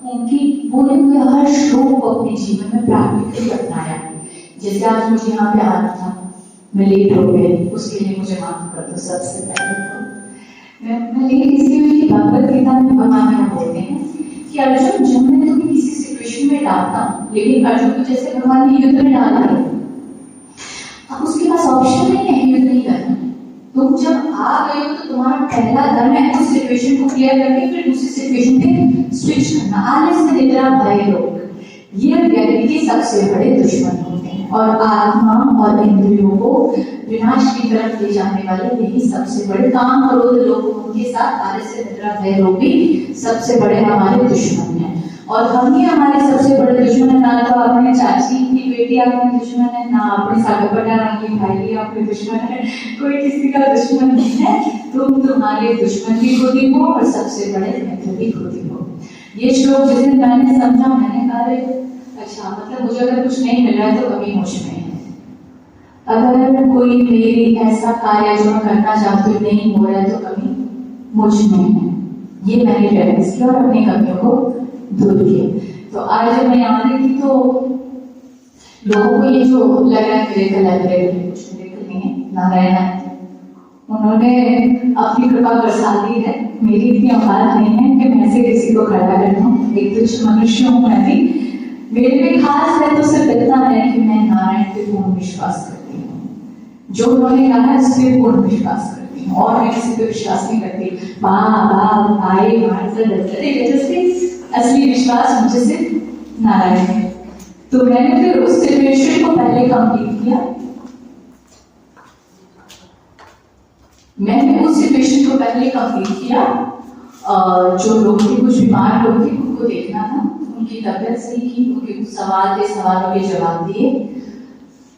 उनकी बोले हुए हर श्लोक को अपने जीवन में प्रैक्टिकली अपनाया। जैसे आज मुझे यहाँ पे आना था, मैं लेट हो गई, उसके लिए मुझे माफ कर दो। सबसे पहले तो मैं लेट इसलिए हुई कि भगवद गीता में भगवान यहाँ बोलते हैं कि अर्जुन, जब मैं तुम्हें किसी सिचुएशन में डालता हूँ, लेकिन अर्जुन को जैसे भगवान ने युद्ध में डाला है, अब उसके पास ऑप्शन नहीं है युद्ध नहीं करना। तुम जब आ गए हो तो तुम्हारा पहला धर्म है उस सिचुएशन को क्लियर करके फिर दूसरी सिचुएशन पे स्विच करना। आलस्य निद्रा भय रोग, ये व्यक्ति के सबसे बड़े दुश्मन होते हैं और आत्मा और इंद्रियों को विनाश की तरफ ले जाने वाले यही सबसे बड़े काम क्रोध लोगों के साथ आलस्य निद्रा भय रोग भी सबसे बड़े हमारे दुश्मन हैं। और हम ही हमारे सबसे बड़े दुश्मन है, ना तो अपने चाची की बेटी अपने दुश्मन है, ना अपने सागपटा की भाई अपने दुश्मन है, कोई किसी का दुश्मन नहीं है। तुम तुम्हारे दुश्मन भी खुद ही हो और सबसे बड़े मित्र भी खुद ही हो। ये श्लोक जिस दिन मैंने समझा, मैंने कहा अच्छा मतलब मुझे अगर कुछ नहीं मिल रहा है तो कभी मुझ में है। अगर कोई मेरी ऐसा कार्य जो मैं करना चाहती हूँ नहीं हो रहा है तो कभी मुझ में है। ये मैंने रियलाइज किया और अपनी कमियों को दूर किया। तो आज जब मैं यहाँ आई थी तो लोगों को ये जो लग रहा है मेरे कुछ नहीं है, नारायण है, उन्होंने अपनी कृपा बरसा दी है। मेरी इतनी औकात नहीं है कि मैं ऐसे किसी को खड़ा कर दूं। एक तुच्छ मनुष्य हूँ मैं भी। मेरे में खास है तो सिर्फ इतना है कि मैं नारायण पे पूर्ण विश्वास करती हूँ। जो उन्होंने कहा है उस पर पूर्ण विश्वास करती हूँ और मैं किसी पे विश्वास नहीं करती। असली विश्वास मुझे सिर्फ नारायण है। तो मैंने फिर उस सिचुएशन को पहले कंप्लीट किया। मैंने उस सिचुएशन को पहले कंप्लीट किया। जो लोग थे, कुछ बीमार लोग थे, उनको देखना था, उनकी तबीयत सही की, उनके कुछ सवाल थे, सवालों के जवाब दिए।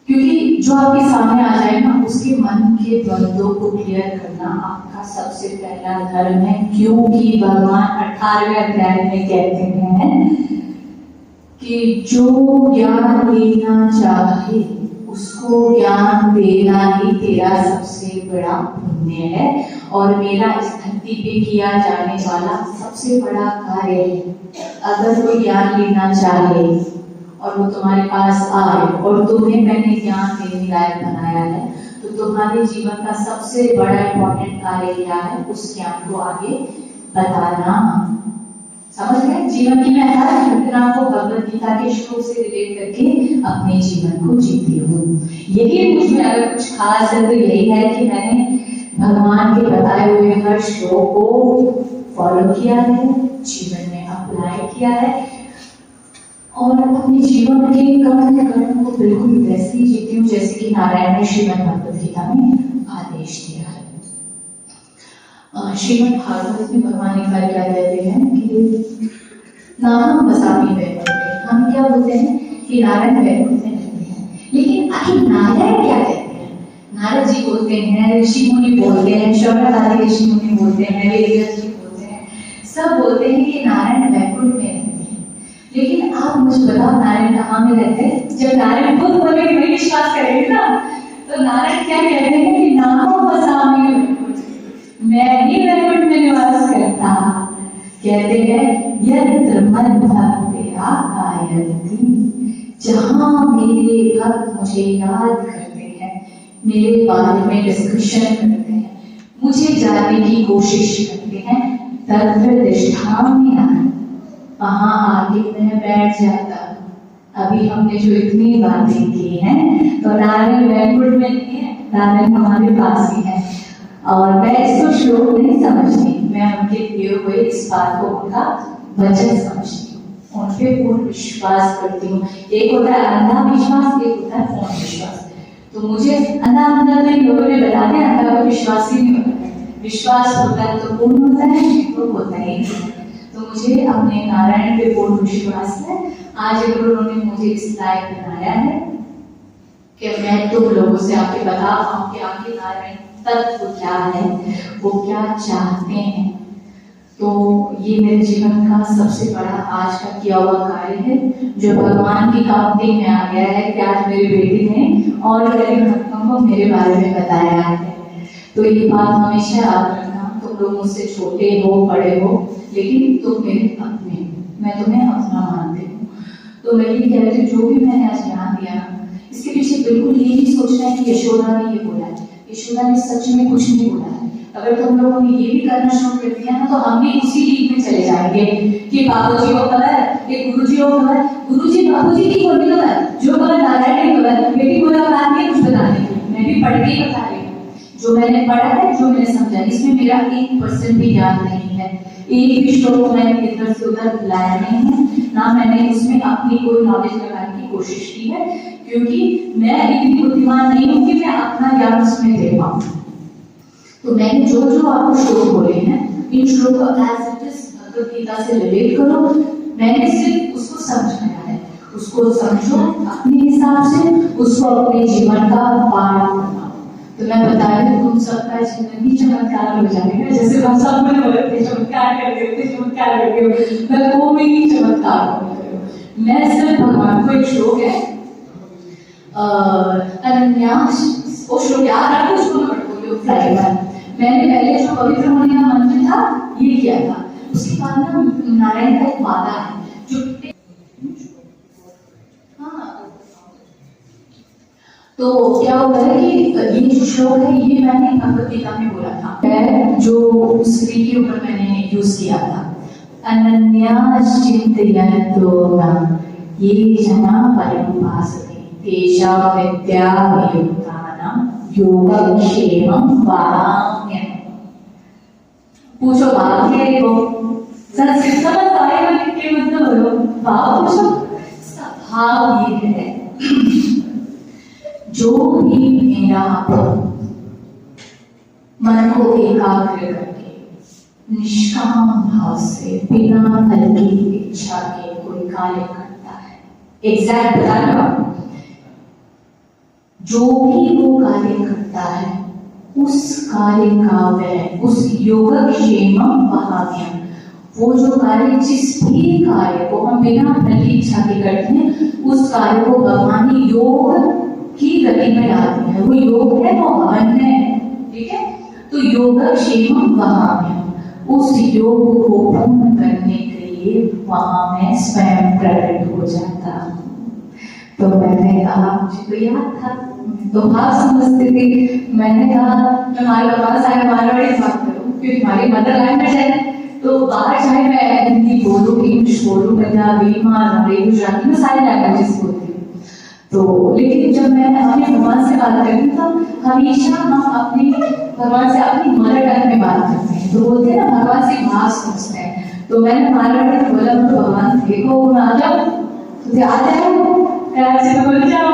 क्योंकि जो आपके सामने आ जाए ना, उसके मन के द्वंद्वों को क्लियर करना आपका सबसे पहला धर्म है। क्योंकि भगवान 18वें अध्याय में कहते हैं कि जो ज्ञान लेना चाहे उसको ज्ञान देना ही तेरा सबसे बड़ा पुण्य है और मेरा इस धरती पे किया जाने वाला सबसे बड़ा कार्य है। अगर कोई ज्ञान लेना चाहे और वो तुम्हारे पास आए और तुम्हें मैंने ज्ञान देने लायक बनाया है तो तुम्हारे जीवन का सबसे बड़ा इंपॉर्टेंट कार्य क्या है? उस ज्ञान को आगे बताना। समझ गए? जीवन की मैं हर घटना को भगवद गीता के श्लोक से रिलेट करके अपने जीवन को जीती हूँ। यही मुझमें अगर कुछ खास है तो यही है कि मैंने भगवान के बताए हुए हर श्लोक को फॉलो किया है, जीवन में अप्लाई किया है और अपने जीवन के कर्म को बिल्कुल वैसे ही जीती हूँ जैसे कि नारायण ने श्रीमद् भगवद गीता में आदेश दिया है। श्रीमद् भागवत में भगवान एक बार क्या कहते हैं कि नाहं वसामि वैकुंठे। हम क्या बोलते हैं कि नारायण वैकुंठ में रहते हैं, लेकिन आखिर नारायण क्या कहते हैं? नारद जी बोलते हैं, ऋषि मुनि बोलते हैं, शौनक आदि ऋषि मुनि बोलते हैं, वेदव्यास जी बोलते हैं, सब बोलते हैं कि नारायण वैकुंठ में रहते हैं। लेकिन आप मुझे बताओ नारायण कहाँ में रहते हैं? जब नारायण खुद बोले कि नहीं विश्वास करेंगे ना, तो नारायण क्या कहते हैं कि नाहं वसामि वैकुंठे, मैं ही वैकुंठ में निवास करता। कहते हैं यत्र मद्भक्त्या गायन्ति, जहाँ मेरे भक्त मुझे याद करते हैं, मेरे बारे में डिस्कशन करते हैं, मुझे जानने की कोशिश करते हैं, तत्वनिष्ठा में आए, वहाँ आके मैं बैठ जाता हूँ। अभी हमने जो इतनी बातें की हैं, तो नारायण बैंकुट में नहीं है, नारायण हमारे पास ही है। और मैं इसको श्लोक नहीं समझती, मैं उनके दिए हुए इस बात को उनका वचन समझती हूँ, उन पे पूर्ण विश्वास करती हूँ। एक होता है अंधा विश्वास, एक होता है पूर्ण विश्वास। तो मुझे अंधा तो इन लोगों ने बता दिया, अंधा को विश्वास ही नहीं होता है, विश्वास होता है तो पूर्ण होता है, तो होता ही नहीं। तो मुझे अपने नारायण पे पूर्ण विश्वास है। आज अगर उन्होंने मुझे इस लायक बनाया है कि मैं तुम लोगों से आके बता पाऊँ कि आपके नारायण तत्व क्या है, वो क्या चाहते हैं, तो ये मेरे जीवन का सबसे बड़ा आज का किया हुआ कार्य है, जो भगवान की काउंटिंग में आ गया है कि आज मेरी बेटी ने और गरीब भक्तों को मेरे बारे में बताया है। तो ये बात हमेशा याद रखना, तुम लोग मुझसे छोटे हो बड़े हो, लेकिन तुम मेरे अपने हो, मैं तुम्हें अपना मानती हूँ। तो मैं ये कह रही थी, जो भी मैंने आज ज्ञान दिया ना, इसके पीछे बिल्कुल ये नहीं सोचना है कि यशोदा ने ये बोला है। यशोदा ने सच में कुछ नहीं बोला है। अगर तुम लोगों ने ये भी करना शुरू कर दिया ना, तो हम भी उसी लीग में चले जाएंगे कि बाबूजी को खबर, कि गुरुजी को खबर, गुरुजी बाबूजी की कोई खबर, जो खबर नारायण की खबर, बेटी कोई औकात नहीं कुछ बताने की, मैं भी पढ़ के ही बता रही हूँ। जो मैंने पढ़ा है, जो मैंने समझा, इसमें मेरा 1% भी ज्ञान नहीं है, एक भी श्लोक मैंने इधर से उधर लाया नहीं है, ना मैंने उसमें अपनी कोई नॉलेज लगाने की कोशिश की है, क्योंकि मैं इतनी बुद्धिमान नहीं हूँ कि मैं अपना ज्ञान उसमें दे पाऊँ। तो मैंने जो जो आपको श्लोक बोले हैं, इन श्लोक को भगवद गीता से रिलेट करो। मैंने सिर्फ उसको समझाया है, उसको समझो अपने हिसाब से, उसको अपने जीवन का पाठ बनाओ। तो मैं बता रही हूँ, तुम सबका जीवन ही चमत्कार हो जाएगा, जैसे हम सब में बोलते चमत्कार कर देते, चमत्कार कर देते, मैं कोई नहीं चमत्कार हो गई। मैं सिर्फ भगवान को, एक श्लोक है अनन्यास, वो श्लोक याद रखो, उसको मैं पढ़ दूँ फ्राइडे में। मैंने पहले जो पवित्र होने का मंत्र था ये किया था, उसके बाद ना नारायण का एक वादा है जो तो क्या होता है कि ये जो श्लोक है ये मैंने भगवद गीता में बोला था, जो स्त्री के ऊपर मैंने यूज किया था। अनन्यास चिन्तयन्तो मां ये जना पर्युपासते तेषां विद्यावियुक्तानां योगक्षेमं वहाम्यहम्। पूछो भाव क्या है, वो संस्कृत समझ आएगा कि मतलब भाव पूछो। भाव ये है, जो भी मेरा मन को एकाग्र करके निष्काम भाव से बिना फल की इच्छा के कोई कार्य करता है, एग्जैक्ट बता रहा हूं, जो भी वो कार्य करता है उस कार्य का वह उस योगक्षेमं वहाम्यहम्, वो जो कार्य, जिस भी कार्य को हम बिना फल की इच्छा के करते हैं, उस कार्य को भगवान योग की गति में डालते हैं। वो योग है, वो हवन है, ठीक है। तो योगक्षेमं वहाम्यहम्, उस योग को पूर्ण करने के लिए वहां मैं स्वयं प्रकट हो जाता हूँ। तो मैंने कहा, मुझे तो याद था, तो भाव समझती थी। मैंने कहा मैं हमारे भगवान साहब मारवाड़ी बात करूँ, क्योंकि हमारी मदर लैंग्वेज है, तो बाहर चाहे मैं हिंदी बोलूँ, इंग्लिश बोलूँ, पंजाबी, मराठी, गुजराती, मैं सारी लैंग्वेजेस बोलती हूँ। तो लेकिन जब मैं अपने भगवान से बात करती हूँ, तो हमेशा हम अपने भगवान से अपनी मदर टंग में बात करते हैं। तो बोलते हैं ना, भगवान से भाव समझते हैं। तो मैंने मारवाड़ी में बोला, तो भगवान देखो आ जाओ, तुझे आ जाओ, प्यार से तो बोल जाओ,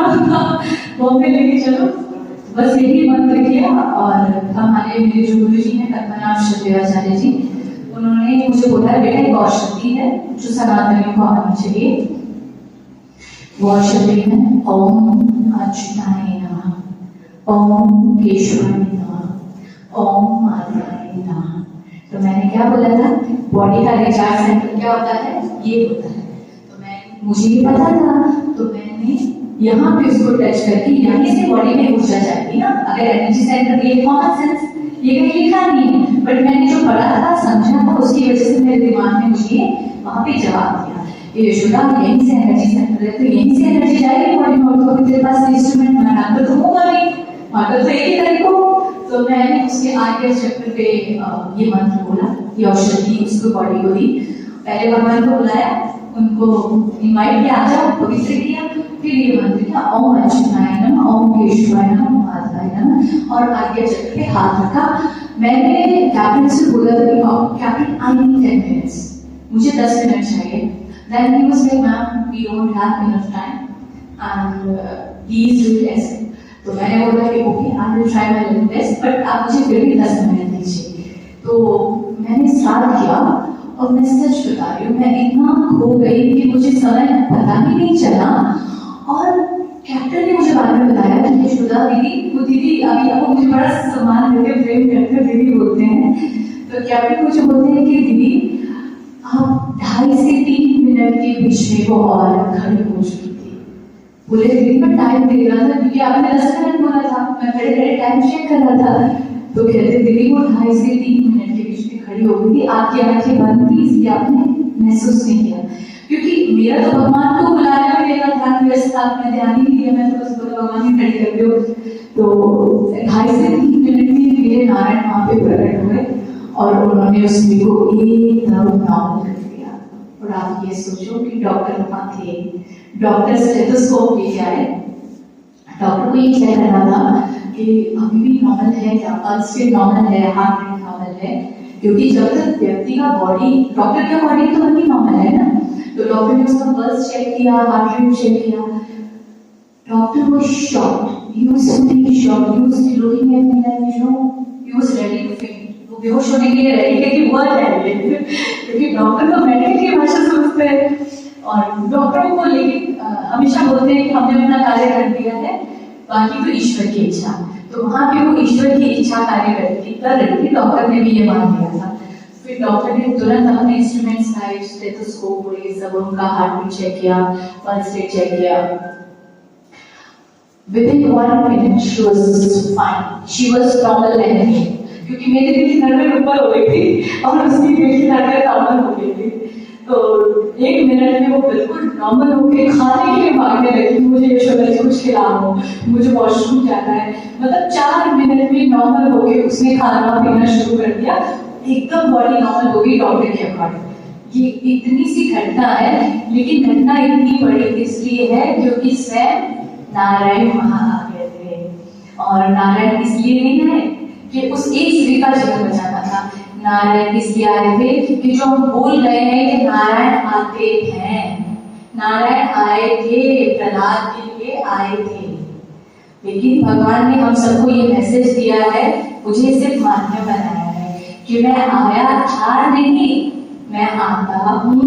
बॉम्बे लेके चलो। बस यही मंत्र किया। और हमारे मेरे जो गुरु जी हैं पद्मनाभ श्रद्धेवाचार्य जी, उन्होंने मुझे बोला, बेटा एक और शक्ति है जो सनातनियों को आनी चाहिए। वो शक्ति है ओम अच्युताय नमः, ओम केशवाय नमः, ओम माधवाय नमः। तो मैंने क्या बोला था, बॉडी का रिचार्ज सेंटर क्या होता है, ये होता है। तो मुझे ये पता था, तो मैंने यहाँ पे उसको टच करके यहाँ से बॉडी में ऊर्जा जाएगी ना। अगर एनर्जी सेंटर, ये कॉमन सेंस, ये कहीं लिखा नहीं है, बट मैंने जो पढ़ा था, समझा था, उसकी वजह से मेरे दिमाग में मुझे वहां पे जवाब दिया। कि यशोदा यहीं से एनर्जी सेंटर है, तो यहीं से एनर्जी जाएगी बॉडी में, और तो तेरे पास इंस्ट्रूमेंट मैं डॉक्टर तो हूँगा नहीं, डॉक्टर तो एक ही तरीको। तो मैंने उसके आगे चक्र पे ये मंत्र बोला, ये औषधि उसको बॉडी को दी। पहले भगवान को बुलाया, उनको इनवाइट किया, आ जाओ, पवित्र किया, फिर ये मंत्र किया, ओम अच्युताय नमः, ओम केशवाय नमः, माधवाय नमः, और आगे चक्र पे हाथ रखा। मैंने कैप्टन से बोला था कि कैप्टन आई नीड 10 मिनट्स, मुझे 10 मिनट चाहिए। Then he was like, ma'am, we don't have enough time, and please do it ऐसे। तो मैंने बोला कि okay, I will try my level best, but आप मुझे फिर भी 10 मिनट दीजिए। तो मैंने स्टार्ट किया, और मैं सच बता रही हूँ, मैं इतना खो गई कि मुझे समय पता ही नहीं चला। और कैप्टन ने मुझे बाद में बताया कि यशोदा दीदी, वो दीदी अभी आपको मुझे बड़ा सम्मान देते, प्रेम करते, दीदी बोलते हैं। तो कैप्टन मुझे बोलते हैं कि दीदी आप 2.5 से 3 मिनट के बीच में वो और खड़ी हो चुकी थी। बोले दीदी मैं टाइम देख रहा था, क्योंकि आपने 10 मिनट बोला था, मैं खड़े खड़े टाइम चेक कर रहा था। तो कहते दीदी वो 2.5 से 3 मिनट के बीच में खड़ी हो गई थी, आपकी आंखें बंद थी, इसलिए आपने महसूस नहीं किया। क्योंकि मेरा तो भगवान को बुलाने में मेरा ध्यान व्यस्त था, मैं ध्यान ही नहीं दिया, मैं तो बस बोला भगवान ही खड़ी कर दो। तो 2.5 से 3 मिनट में मेरे नारायण वहाँ पे प्रकट हुए, और उन्होंने उस को एकदम नॉर्मल कर दिया। और आप ये सोचो कि डॉक्टर वहाँ थे, डॉक्टर स्टेथोस्कोप लेके आए, डॉक्टर को ये चेक करना था कि अभी भी नॉर्मल है क्या, पल्स रेट नॉर्मल है, हार्ट रेट नॉर्मल है, क्योंकि जब तक व्यक्ति का बॉडी, डॉक्टर का बॉडी तो अभी नॉर्मल है ना। तो डॉक्टर ने उसका पल्स चेक किया, हार्ट रेट चेक किया। Doctor was shocked, he was really shocked, he was looking at me like, you know, he was ready to faint, वो बेहोश होने के लिए रेडी है कि वर्ड है, क्योंकि डॉक्टर तो मेडिकल की भाषा समझते हैं। और डॉक्टरों को लेकिन हमेशा बोलते हैं कि हमने अपना कार्य कर दिया है, बाकी तो ईश्वर की इच्छा। तो वहाँ पे वो ईश्वर की इच्छा कार्य कर रही थी, डॉक्टर ने भी ये मान लिया था। फिर डॉक्टर ने तुरंत अपने इंस्ट्रूमेंट्स लाए, स्टेथोस्कोप और ये सब, उनका हार्ट बीट चेक किया, पल्स रेट चेक किया। Within 1 minute she was fine, she was normal again, क्योंकि मेरे दिल की धड़कन ऊपर हो गई थी और उसकी दिल की धड़कन नॉर्मल हो गई थी। तो 1 मिनट में वो बिल्कुल नॉर्मल होके खाने के लिए मांगने लगी, मुझे यशोदा जी कुछ खिलाओ, मुझे वॉशरूम जाना है। मतलब 4 मिनट में नॉर्मल होके उसने खाना पीना शुरू कर दिया, एकदम बॉडी नॉर्मल हो गई डॉक्टर के अकॉर्डिंग। ये इतनी सी घटना है, लेकिन घटना इतनी बड़ी इसलिए है क्योंकि स्वयं नारायण वहां आ गए थे। और नारायण इसलिए नहीं आए कि उस एक स्त्री का जीवन बचाना था, नारायण इसलिए आए थे कि जो हम बोल रहे हैं कि नारायण आते हैं, नारायण आए थे, प्रहलाद के लिए आए थे। लेकिन भगवान ने हम सबको ये मैसेज दिया है, मुझे सिर्फ माध्यम बनाया है कि मैं आया था नहीं, मैं आता हूँ।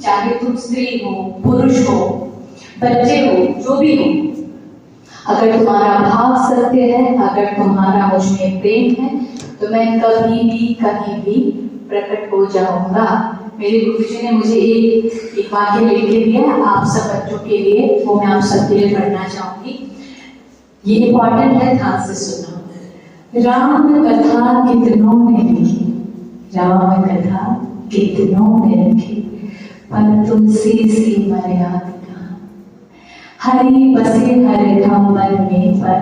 चाहे तुम स्त्री हो, पुरुष हो, बच्चे हो, जो भी हो, अगर तुम्हारा भाव सत्य है, अगर तुम्हारा मुझ में प्रेम है, तो मैं कभी भी कहीं भी प्रकट हो जाऊंगा। मेरे गुरुजी ने मुझे एक वाक्य लिख के दिया, आप सब बच्चों के लिए, वो मैं आप सबके लिए पढ़ना चाहूंगी। ये इम्पोर्टेंट है, ध्यान से सुनो। राम कथा कितनों ने लिखी, राम कथा कितनों ने लिखी, पर तुलसी सी मर्यादा हरि बसे हर धाम मन में, पर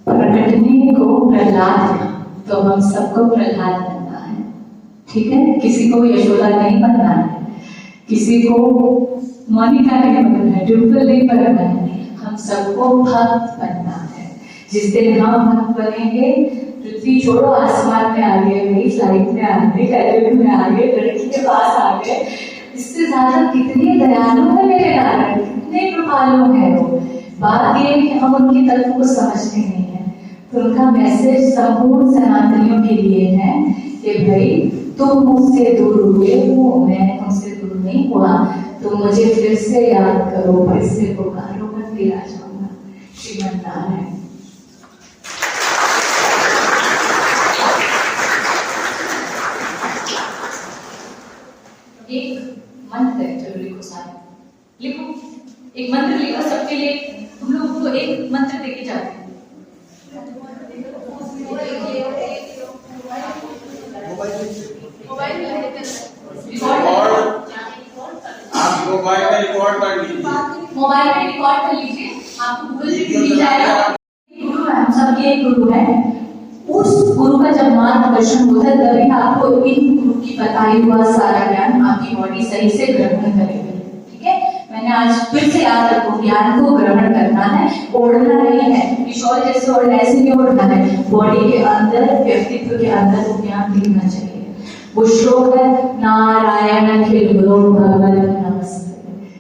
प्रकटने को प्रहलाद का। तो हम सबको प्रहलाद बनना है, ठीक है? किसी को यशोदा नहीं बनना है, किसी को मोनिका नहीं बनना है, डिम्पल नहीं बनना है, हम सबको भक्त बनना है। जिस दिन हम भक्त बनेंगे, पृथ्वी छोड़ो आसमान में आ गए, फ्लाइट में आ गए, कैबिन में आ गए, लड़की के पास आ गए, इससे ज्यादा कितने दयालु है मेरे नारायण, कितने कृपालु है वो। बात ये है कि हम उनके तत्व को समझते नहीं है। तो उनका मैसेज संपूर्ण सनातनियों के लिए है कि भाई तुम मुझसे दूर हुए हो, मैं तुमसे दूर नहीं हुआ, तुम मुझे फिर से याद करो, फिर से पुकारो, मैं फिर आ जाऊंगा। श्रीमन नारायण। एक मंत्र है, चलो लिखो सारे, लिखो एक मंत्र लिखो सबके लिए। तुम लोगों को एक मंत्र देके जाते हैं। और मोबाइल में रिकॉर्ड कर लीजिए। मोबाइल में रिकॉर्ड कर लीजिए, आपको गूगल से भी मिल जाएगा। गुरु है, हम सबके एक गुरु है। उस गुरु का जब मार्गदर्शन होता है तभी आपको इन गुरु की बताई हुआ सारा ज्ञान आपकी बॉडी सही से ग्रहण करेगी। ठीक है, मैंने आज फिर से याद रखो, ज्ञान को ग्रहण करना है, ओढ़ना नहीं है। शॉल जैसे ओढ़ना ऐसे नहीं ओढ़ना है, बॉडी के अंदर, व्यक्तित्व के अंदर वो ज्ञान दिखना चाहिए। वो श्लोक है, नारायण अखिल गुरु भगवन् नमस्ते,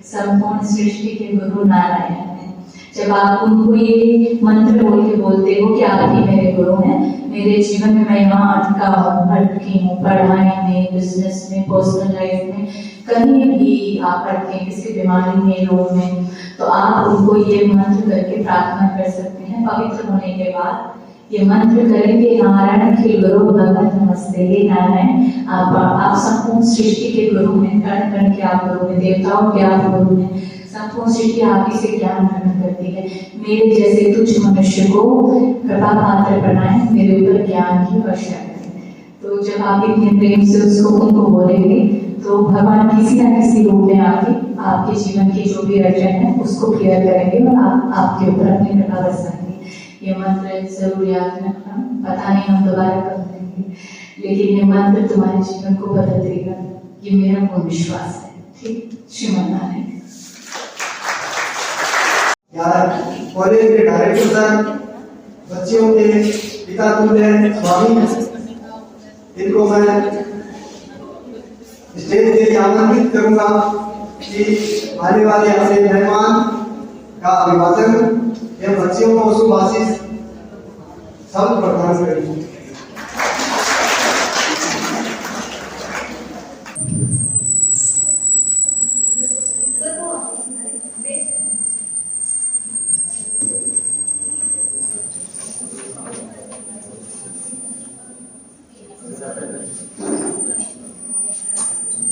संपूर्ण सृष्टि के गुरु नारायण है। जब आप उनको ये मंत्र बोल के बोलते हो कि आप ही मेरे गुरु हैं, मेरे जीवन में मैं यहाँ अटकी हूँ, पढ़ाई में, बिजनेस में, पर्सनल लाइफ में, कहीं भी आप अटके, किसी बीमारी में, रोग में, तो आप उनको ये मंत्र करके प्रार्थना कर सकते हैं। पवित्र होने के बाद ये मंत्र करेंगे, नारायण अखिल गुरु भगवन् नमस्ते। ये नारायण आप संपूर्ण सृष्टि के गुरु हैं, कण कण के आप गुरु हैं, देवताओं के आप गुरु हैं, संपूर्ण सृष्टि आप ही से ज्ञान ग्रहण करती है। मेरे जैसे तुच्छ मनुष्य को कृपा पात्र बनाए, मेरे ऊपर ज्ञान की वर्षा करें। तो जब आप इतने प्रेम से उसको उनको बोलेंगे तो भगवान किसी न किसी रूप में आपके जीवन की जो भी अड़चन है उसको क्लियर करेंगे और आपके ऊपर अपनी कृपा बरसाएंगे। ये मंत्र जरूर याद रखना, पता नहीं हम दोबारा कब करेंगे, लेकिन ये मंत्र तुम्हारे जीवन को बदल देगा, ये मेरा पूर्ण विश्वास है। ठीक, श्रीमन नारायण। कॉलेज के डायरेक्टर सर, बच्चियों के पिता तुल्य स्वामी, इनको मैं स्टेज के लिए आमंत्रित करूंगा कि आने वाले अपने मेहमान का अभिवादन एवं बच्चियों को शुभ आशीष सब प्रदान करेंगे।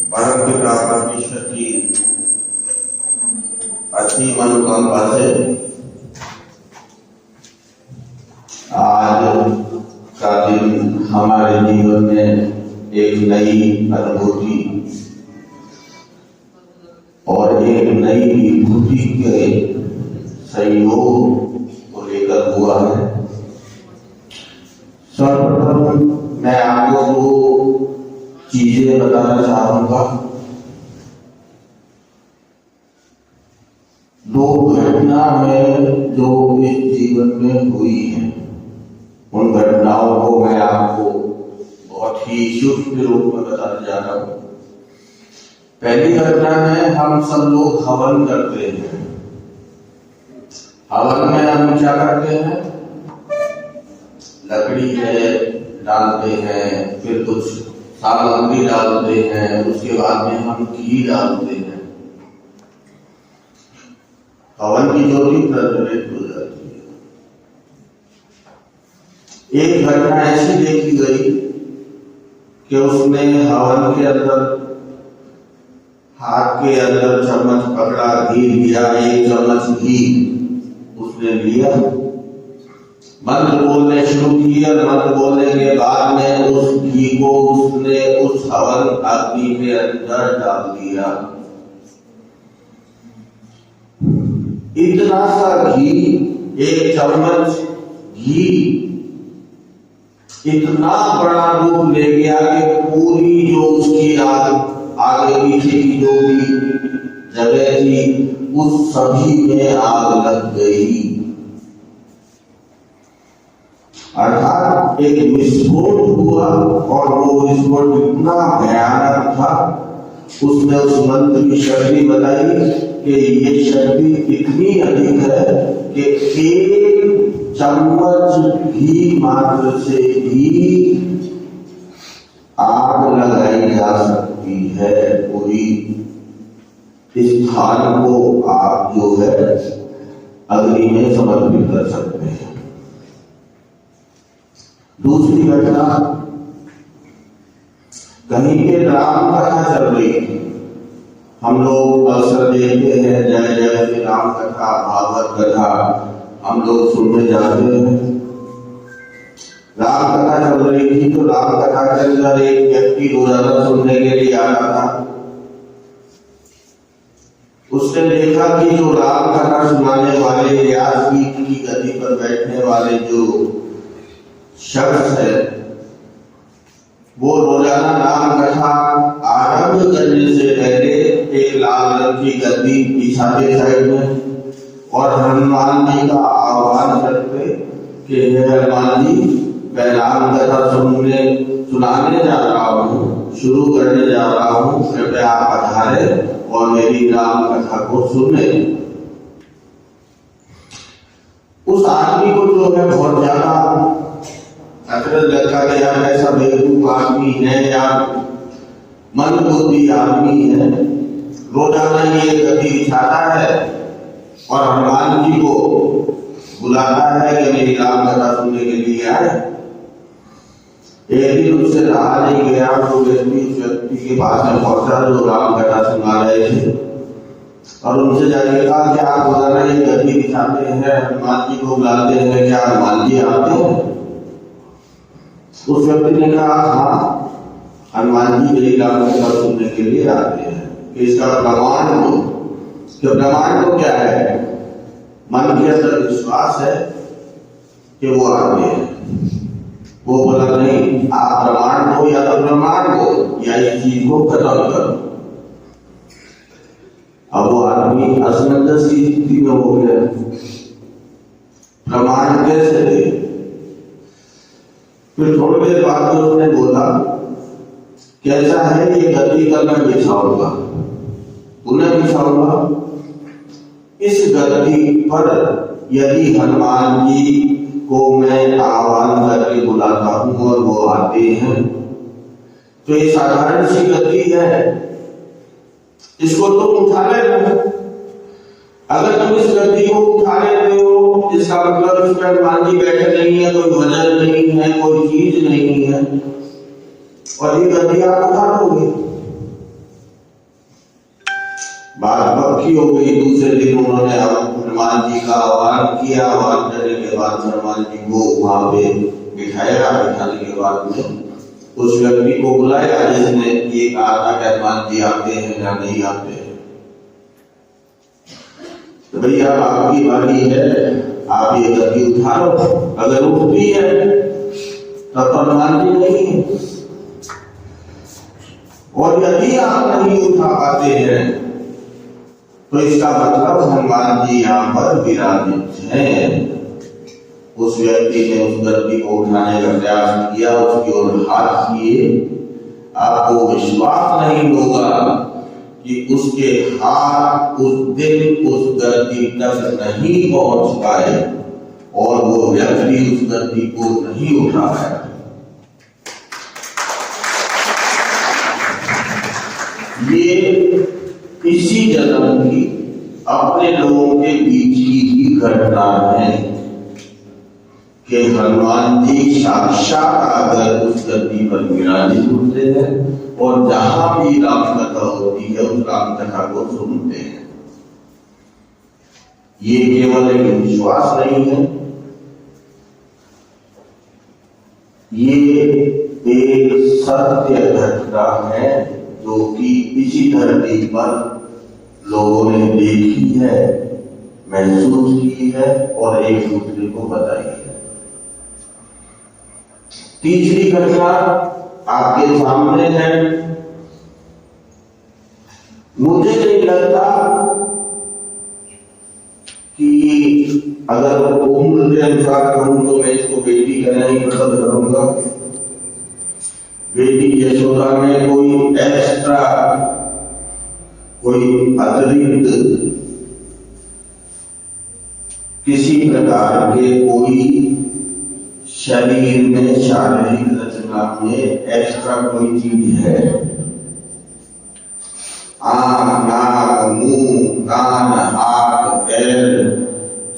परम पिता परमेश्वर की अति मनोकामना से आज का दिन हमारे जीवन में एक नई अनुभूति और एक नई विभूति के संयोग को लेकर हुआ है। सर्वप्रथम मैं आपको दो चीजें बताना चाहूंगा। दो घटना है जो इस जीवन में हुई है, उन घटनाओं को मैं आपको बहुत ही सूक्ष्म रूप में बताने जा रहा हूं। पहली घटना है, हम सब लोग हवन करते हैं। हवन में हम क्या करते हैं? लकड़ी है डालते हैं, फिर कुछ सामग्री डालते हैं, उसके बाद में हम घी डालते हैं, हवन की ज्योति प्रज्वलित हो जाती है। एक घटना ऐसी देखी गई कि उसने हवन के अंदर हाथ के अंदर चम्मच पकड़ा, घी लिया, एक चम्मच घी उसने लिया, मंत्र बोलने शुरू किया। मंत्र बोलने के बाद में उस घी को उसने उस हवन अग्नि के अंदर डाल दिया। इतना सा घी, एक चम्मच घी इतना बड़ा रूप ले गया कि पूरी जो उसकी आगे पीछे की जो भी जगह थी उस सभी में आग लग गई। अर्थात एक विस्फोट हुआ और वो विस्फोट इतना भयानक था, उसने उस मंत्र की शक्ति बताई कि ये शक्ति इतनी अधिक है कि एक चम्मच घी मात्र से भी आग लगाई जा सकती है। पूरी स्थान को आप जो है अग्नि में समर्पित कर सकते हैं। दूसरी घटना, कहीं पे राम कथा चल रही थी। हम लोग अक्सर देखते हैं जय जय श्री राम कथा, भागवत कथा हम लोग सुनने जाते हैं। राम कथा चल रही थी तो राम कथा के अंदर एक व्यक्ति रोजाना सुनने के लिए आता था। उसने देखा कि जो राम कथा सुनाने वाले व्यास की गद्दी पर बैठने वाले जो शख्स है, वो रोजाना राम कथा आरंभ करने से पहले एक लाल रंग की गद्दी बिछाते साइड में और हनुमान जी का आह्वान करते कि हे हनुमान जी, मैं राम कथा सुनाने जा रहा हूँ, शुरू करने जा रहा हूँ, कृपया आप पधारे और मेरी राम कथा को सुने। उस आदमी को जो है बहुत ज्यादा अचरज लगता है, यार ऐसा बेवकूफ आदमी है, यार मंदबुद्धि आदमी है, रोजाना ये गद्दी बिछाता है और हनुमान जी को बुलाता है कि मेरी राम कथा सुनने के लिए आए। एक दिन उससे रहा नहीं गया, तो व्यक्ति उस व्यक्ति के पास में पहुंचा जो राम कथा सुना रहे थे और उनसे जाके कहा कि आप रोजाना ये गद्दी बिछाते हैं, हनुमान जी को बुलाते हैं, क्या हनुमान जी आते हैं? उस व्यक्ति ने कहा हाँ, हनुमान जी मेरी राम कथा सुनने के लिए आते हैं। इसका प्रमाण दो। प्रमाण तो क्या है? मन के अंदर विश्वास है कि वो आते हैं। वो बोला नहीं, आप प्रमाण दो, या तो प्रमाण दो या इस चीज को खत्म करो। अब वो आदमी असमंजस की स्थिति में हो गया, प्रमाण कैसे दे? फिर थोड़ी देर बाद तो उसने बोला, कैसा है ये गद्दी कल मैं बिछाऊंगा, पुनः बिछाऊंगा। इस गद्दी पर यदि हनुमान जी को मैं आह्वान करके बुलाता हूं और वो आते हैं, तो ये साधारण सी गद्दी है, इसको तुम उठा लेना। अगर तुम इस गद्दी को उठा लेते हो, इसका मतलब इस पर हनुमान जी बैठे नहीं है, कोई वजन नहीं है, कोई चीज नहीं है, और ये गद्दी आप उठा लोगे। बात पक्की हो गई। दूसरे दिन उन्होंने हनुमान जी का आह्वान किया। आह्वान करने के बाद हनुमान जी को वहां पे बिठाया। बिठाने के बाद में उस व्यक्ति को बुलाया जिसने ये कहा था कि हनुमान जी आते हैं या नहीं आते हैं। तो भैया आपकी बारी है, आप ये गद्दी उठा लो। अगर उठती है तब तो हनुमान जी नहीं है, और यदि आप नहीं उठा पाते हैं तो इसका मतलब हनुमान जी यहाँ पर विराजित हैं। उस व्यक्ति ने उस गद्दी को उठाने का प्रयास किया, उसकी ओर हाथ किए। आपको विश्वास नहीं होगा कि उसके हाथ उस दिन उस गद्दी तक नहीं पहुंच पाए और वो व्यक्ति उस गद्दी को नहीं उठा पाया। ये इसी जन्म की अपने लोगों के बीच की ही घटना है कि हनुमान जी साक्षात आकर उस गद्दी पर विराजित होते हैं और जहां भी राम कथा होती है उस राम कथा को सुनते हैं। ये केवल एक विश्वास नहीं है, ये एक सत्य घटना है जो कि इसी धरती पर लोगों ने देखी है, महसूस की है और एक दूसरे को बताई है। तीसरी घटना आपके सामने है। मुझे नहीं लगता कि अगर उम्र के अनुसार कहूं तो मैं इसको बेटी कहना ही पसंद करूंगा। बेटी यशोदा में कोई एक्स्ट्रा, कोई अतिरिक्त किसी प्रकार के कोई शरीर में शारीरिक रचना में एक्स्ट्रा कोई चीज है। आंख, नाक, मुंह, कान, हाथ, पैर,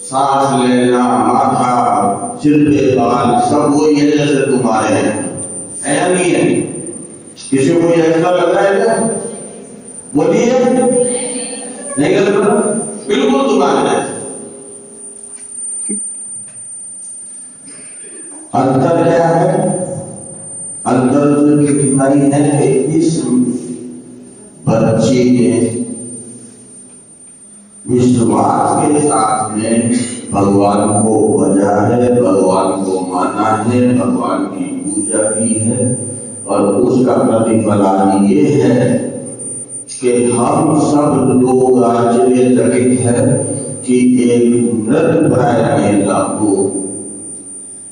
सांस लेना, माथा, सिर पे बाल सब वही है जैसे तुम्हारे हैं, है या नहीं है? किसी को एक्स्ट्रा लग रहा है क्या? बोलिए, नहीं लग रहा? बिल्कुल तुम्हारे हैं। अंतर क्या है? अंतर कितना ही है कि इस बच्चे ने हमने भगवान को भजा है, भगवान को माना है, भगवान की पूजा की है, और उसका प्रतिफल आज ये है कि हम सब लोग आश्चर्यचकित है कि एक मृत प्राय महिला को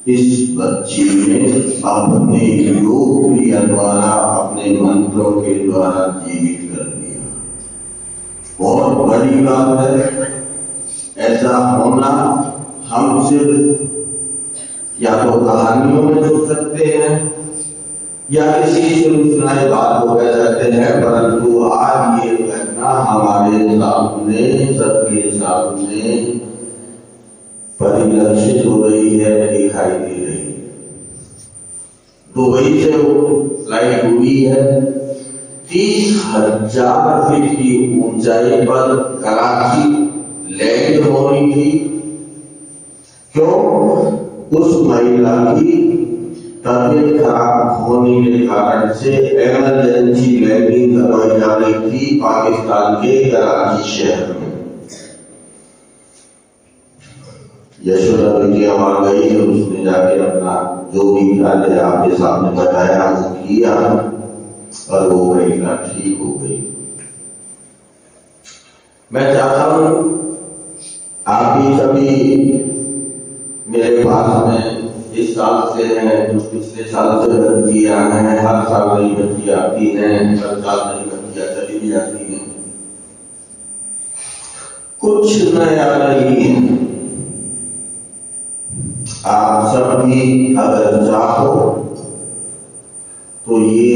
इस बच्ची ने अपने योग क्रिया द्वारा, अपने मंत्रों के द्वारा जीवित कर दिया। बहुत बड़ी बात है। ऐसा होना हम सिर्फ या तो कहानियों में सुन सकते हैं या किसी सुनाई बात को कह सकते हैं, परंतु आज ये घटना हमारे सामने, सबके सामने परिलक्षित हो रही है, दिखाई दे रही है। दुबई से वो फ्लाइट हुई है, 30,000 फीट की ऊंचाई पर कराची लैंड होनी थी। क्यों? उस महिला की तबीयत खराब होने के कारण से इमरजेंसी लैंडिंग करवाई जा रही थी पाकिस्तान के कराची शहर में। यशोदा बिटिया वहां गई है, उसने जाके अपना जो भी कार्य आपके सामने बताया वो किया और वो महिला ठीक हो गई। मैं चाहता हूं आप भी सभी मेरे पास में इस साल से हैं, जो पिछले साल से बच्चियां हैं, हर साल नई बच्ची आती हैं, हर साल नई बच्चियां चली भी जाती हैं, कुछ नया नहीं है। आप सब भी अगर चाहो तो ये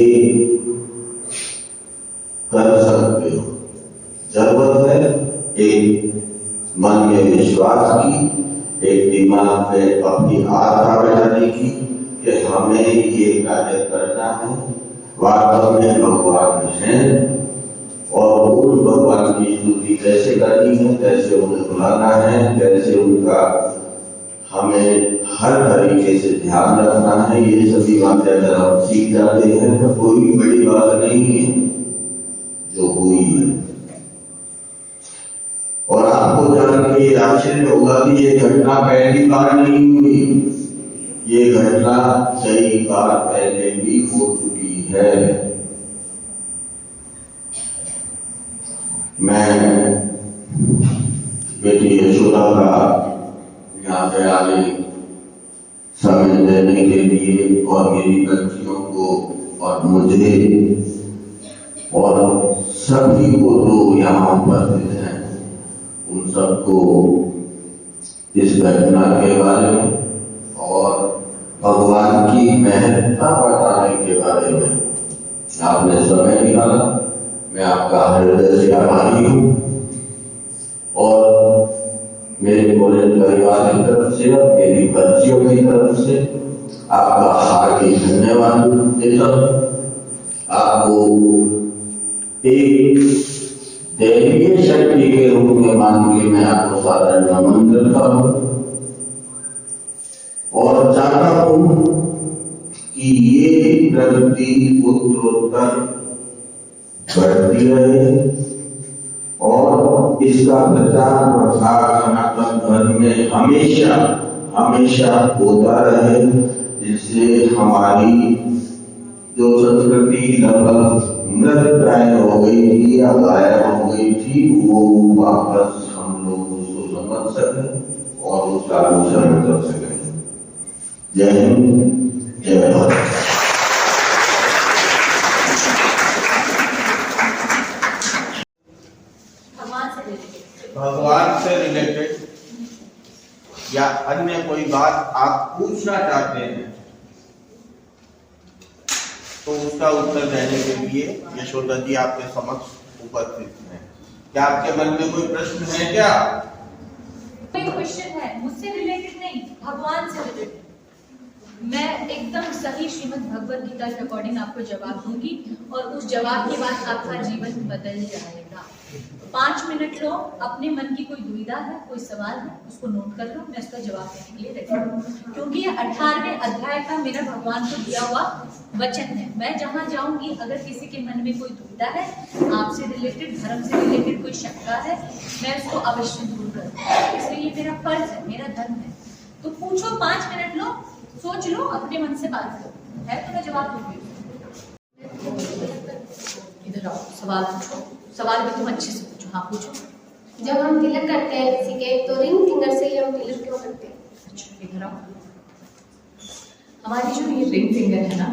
कर सकते हो। जरूरत है एक मन में विश्वास की, एक दिमाग पे अपनी आस्था बैठाने की कि हमें ये कार्य करना है। वास्तव में भगवान है और उन भगवान की स्तुति कैसे करनी है, कैसे उन्हें बुलाना है, कैसे उनका हमें हर तरीके से ध्यान रखना है, ये सभी बातें अगर हम सीख जाते हैं तो कोई बड़ी बात नहीं है जो हुई है। और आपको जान के आश्चर्य होगा कि ये घटना पहली बार नहीं हुई, ये घटना कई बार पहले भी हो चुकी है। मैं बेटी यशोदा का यहाँ पे आने समय देने के लिए और मेरी बच्चियों को और मुझे और सभी को जो यहाँ उपस्थित हैं उन सबको इस घटना के बारे में और भगवान की महत्ता बताने के बारे में आपने समय निकाला। मैं आपका हृदय से आभारी हूँ और मेरे कॉलेज परिवार की तरफ से और मेरी बच्चियों की तरफ से आपका हार्दिक धन्यवाद देता हूँ। आपको एक दैवीय शक्ति के रूप में मान के मैं आपको सादर नमन करता हूँ और चाहता हूँ कि ये प्रगति उत्तरोत्तर बढ़ती रहे और इसका प्रचार प्रसार सनातन धर्म में हमेशा हमेशा होता रहे, जिससे हमारी जो संस्कृति लगभग मृतप्राय हो गई थी या गायब हो गई थी वो वापस हम लोग उसको समझ सकें और उसका अनुसरण कर सकें। जय हिंद, जय भारत। भगवान से रिलेटेड या अन्य कोई बात आप पूछना चाहते हैं तो उसका उत्तर देने के लिए यशोदा जी आपके समक्ष उपस्थित हैं। क्या आपके मन में कोई प्रश्न है? क्या कोई क्वेश्चन है? मुझसे रिलेटेड नहीं, भगवान से रिलेटेड। मैं एकदम सही श्रीमद् भगवद गीता के अकॉर्डिंग आपको जवाब दूंगी और उस जवाब के बाद आपका जीवन बदल जाएगा। 5 मिनट लो, अपने मन की कोई दुविधा है, कोई सवाल है, उसको नोट कर लो, मैं उसका जवाब देने के लिए रेडी हूँ। क्योंकि ये 18वें अध्याय का मेरा भगवान को दिया हुआ वचन है। मैं जहाँ जाऊंगी, अगर किसी के मन में कोई दुविधा है, आपसे रिलेटेड, धर्म से रिलेटेड कोई शंका है, मैं उसको अवश्य दूर कर, इसलिए ये मेरा फर्ज है, मेरा धर्म है। तो पूछो, 5 मिनट लो, सोच लो, अपने मन से बात करो, है तो मैं जवाब दूंगी। इधर आओ, सवाल पूछो, सवाल भी तुम अच्छे से पूछो। हाँ पूछो। जब हम तिलक करते हैं किसी के, तो रिंग फिंगर से ही हम तिलक क्यों करते हैं? अच्छा इधर आओ। हमारी जो ये रिंग फिंगर है ना,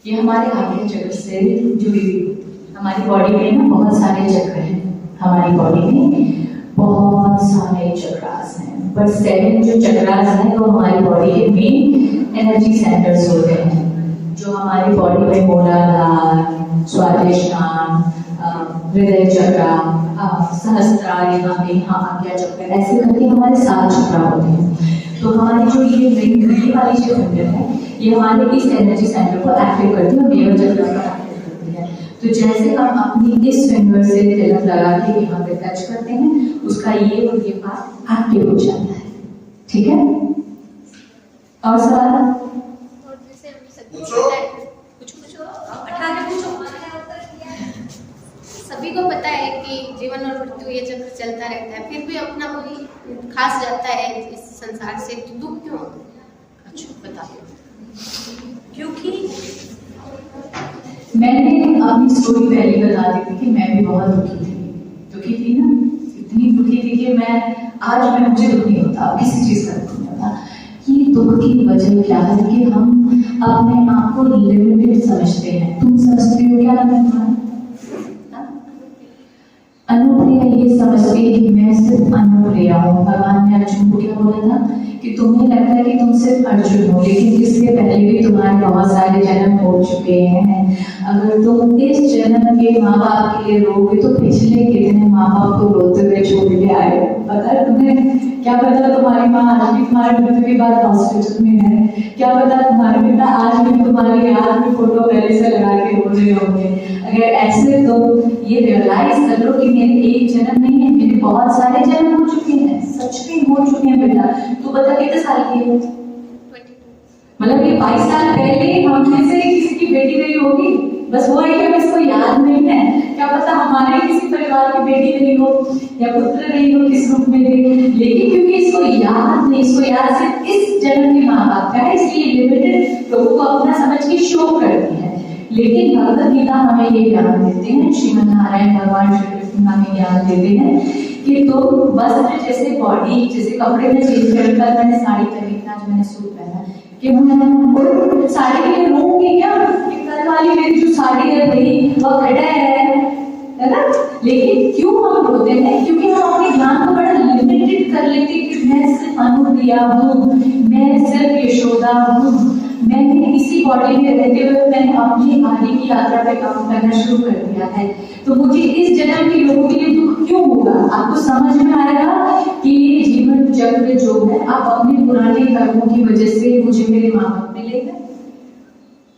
ये हमारे आगे चक्र से जुड़ी हुई। हमारी बॉडी में ना बहुत सारे चक्र हैं, हमारी बॉडी में बहुत सारे चक्रास हैं, पर 7 जो चक्रास हैं वो हमारी बॉडी के मेन एनर्जी सेंटर्स होते हैं, जो हमारी बॉडी में मूलाधार, स्वादिष्ठान, हृदय चक्र, सहस्त्रार, यहाँ पे यहाँ आज्ञा चक्र, ऐसे करके हमारे 7 चक्र होते हैं। तो हमारी जो ये रिंग वाली जो फिंगर है, ये हमारे इस एनर्जी सेंटर को एक्टिव करती है और मेवा चक्र को एक्टिव करती है। तो जैसे हम अपनी इस फिंगर से तिलक लगा के यहाँ पे टच करते हैं, उसका ये और ये पार्ट एक्टिव हो जाता है। ठीक है, और सवाल? और जैसे हम सबको पता है, पूछो, बैठा के पूछो। सभी को पता है कि जीवन और मृत्यु ये चक्र चलता रहता है, फिर भी अपना कोई खास जाता है इस संसार से, तो दुख क्यों होता है? अच्छा बताइए। क्योंकि मैंने अपनी स्टोरी पहले बता दी थी कि मैं भी बहुत दुखी थी ना, इतनी दुखी थी कि मैं मुझे दुख नहीं होता, किसी चीज का दुख नहीं होता। ये दुख की वजह क्या है कि हम अपने आप को लिमिटेड समझते हैं। तुम समझते हो क्या लगता? अनुप्रिया ये समझती है कि मैं सिर्फ अनुप्रिया हूँ। भगवान ने अर्जुन को क्या बोला था कि तुम्हें लगता है कि तुम सिर्फ अर्जुन हो, लेकिन इससे पहले भी तुम्हारे बहुत सारे जन्म हो चुके हैं। अगर तुम इस जन्म के माँ बाप के लिए रोगे तो पिछले कितने माँ बाप को रोते हुए छोड़ के आए। पता है तुम्हें? क्या पता तुम्हारी माँ आज भी तुम्हारे मृत्यु के बाद हॉस्पिटल में है, क्या पता तुम्हारे पिता आज भी तुम्हारी याद में फोटो गले से लगा के रो रहे होंगे। अगर ऐसे तो ये रियलाइज कर लो कि मेरे एक जन्म नहीं है, मेरे बहुत सारे जन्म हो चुके हैं, सच में हो चुके हैं। बेटा तू बता कितने साल की है? 22। मतलब ये 22 साल पहले हम में से किसी की बेटी गई होगी, बस वो है कि हमें इसको याद नहीं है। क्या पता हमारे किसी परिवार की बेटी नहीं हो या पुत्र नहीं हो, किस रूप में भी, लेकिन क्योंकि इसको याद नहीं, इसको याद सिर्फ इस जन्म के माँ बाप का है, इसलिए लिमिटेड लोगों को अपना समझ के शोक करती है। लेकिन भगवत गीता हमें ये ज्ञान देते हैं, श्रीमन नारायण भगवान श्री कृष्ण हमें ज्ञान देते हैं कि तो वस्त्र जैसे बॉडी, जैसे कपड़े में चेंज करता, मैंने साड़ी पहनी थी, आज मैंने सूट पहना, कि मैं साड़ी के लिए रोऊंगी क्या? कल वाली मेरी जो साड़ी है भाई वो खड़ा है ना? लेकिन क्यों हम रोते हैं? क्योंकि हम अपने ज्ञान को बड़ा लिमिटेड कर लेते हैं कि मैं सिर्फ अनुप्रिया हूँ, मैं सिर्फ यशोदा हूँ। मैंने इसी बॉडी में रहते हुए मैंने अपनी आगे की यात्रा पे काम करना शुरू कर दिया है, तो मुझे इस जन्म के लोगों के लिए दुख क्यों होगा? आपको समझ में आएगा कि ये जीवन चक्र जो है, आप अपने पुराने कर्मों की वजह से मुझे मेरे माँ बाप मिले हैं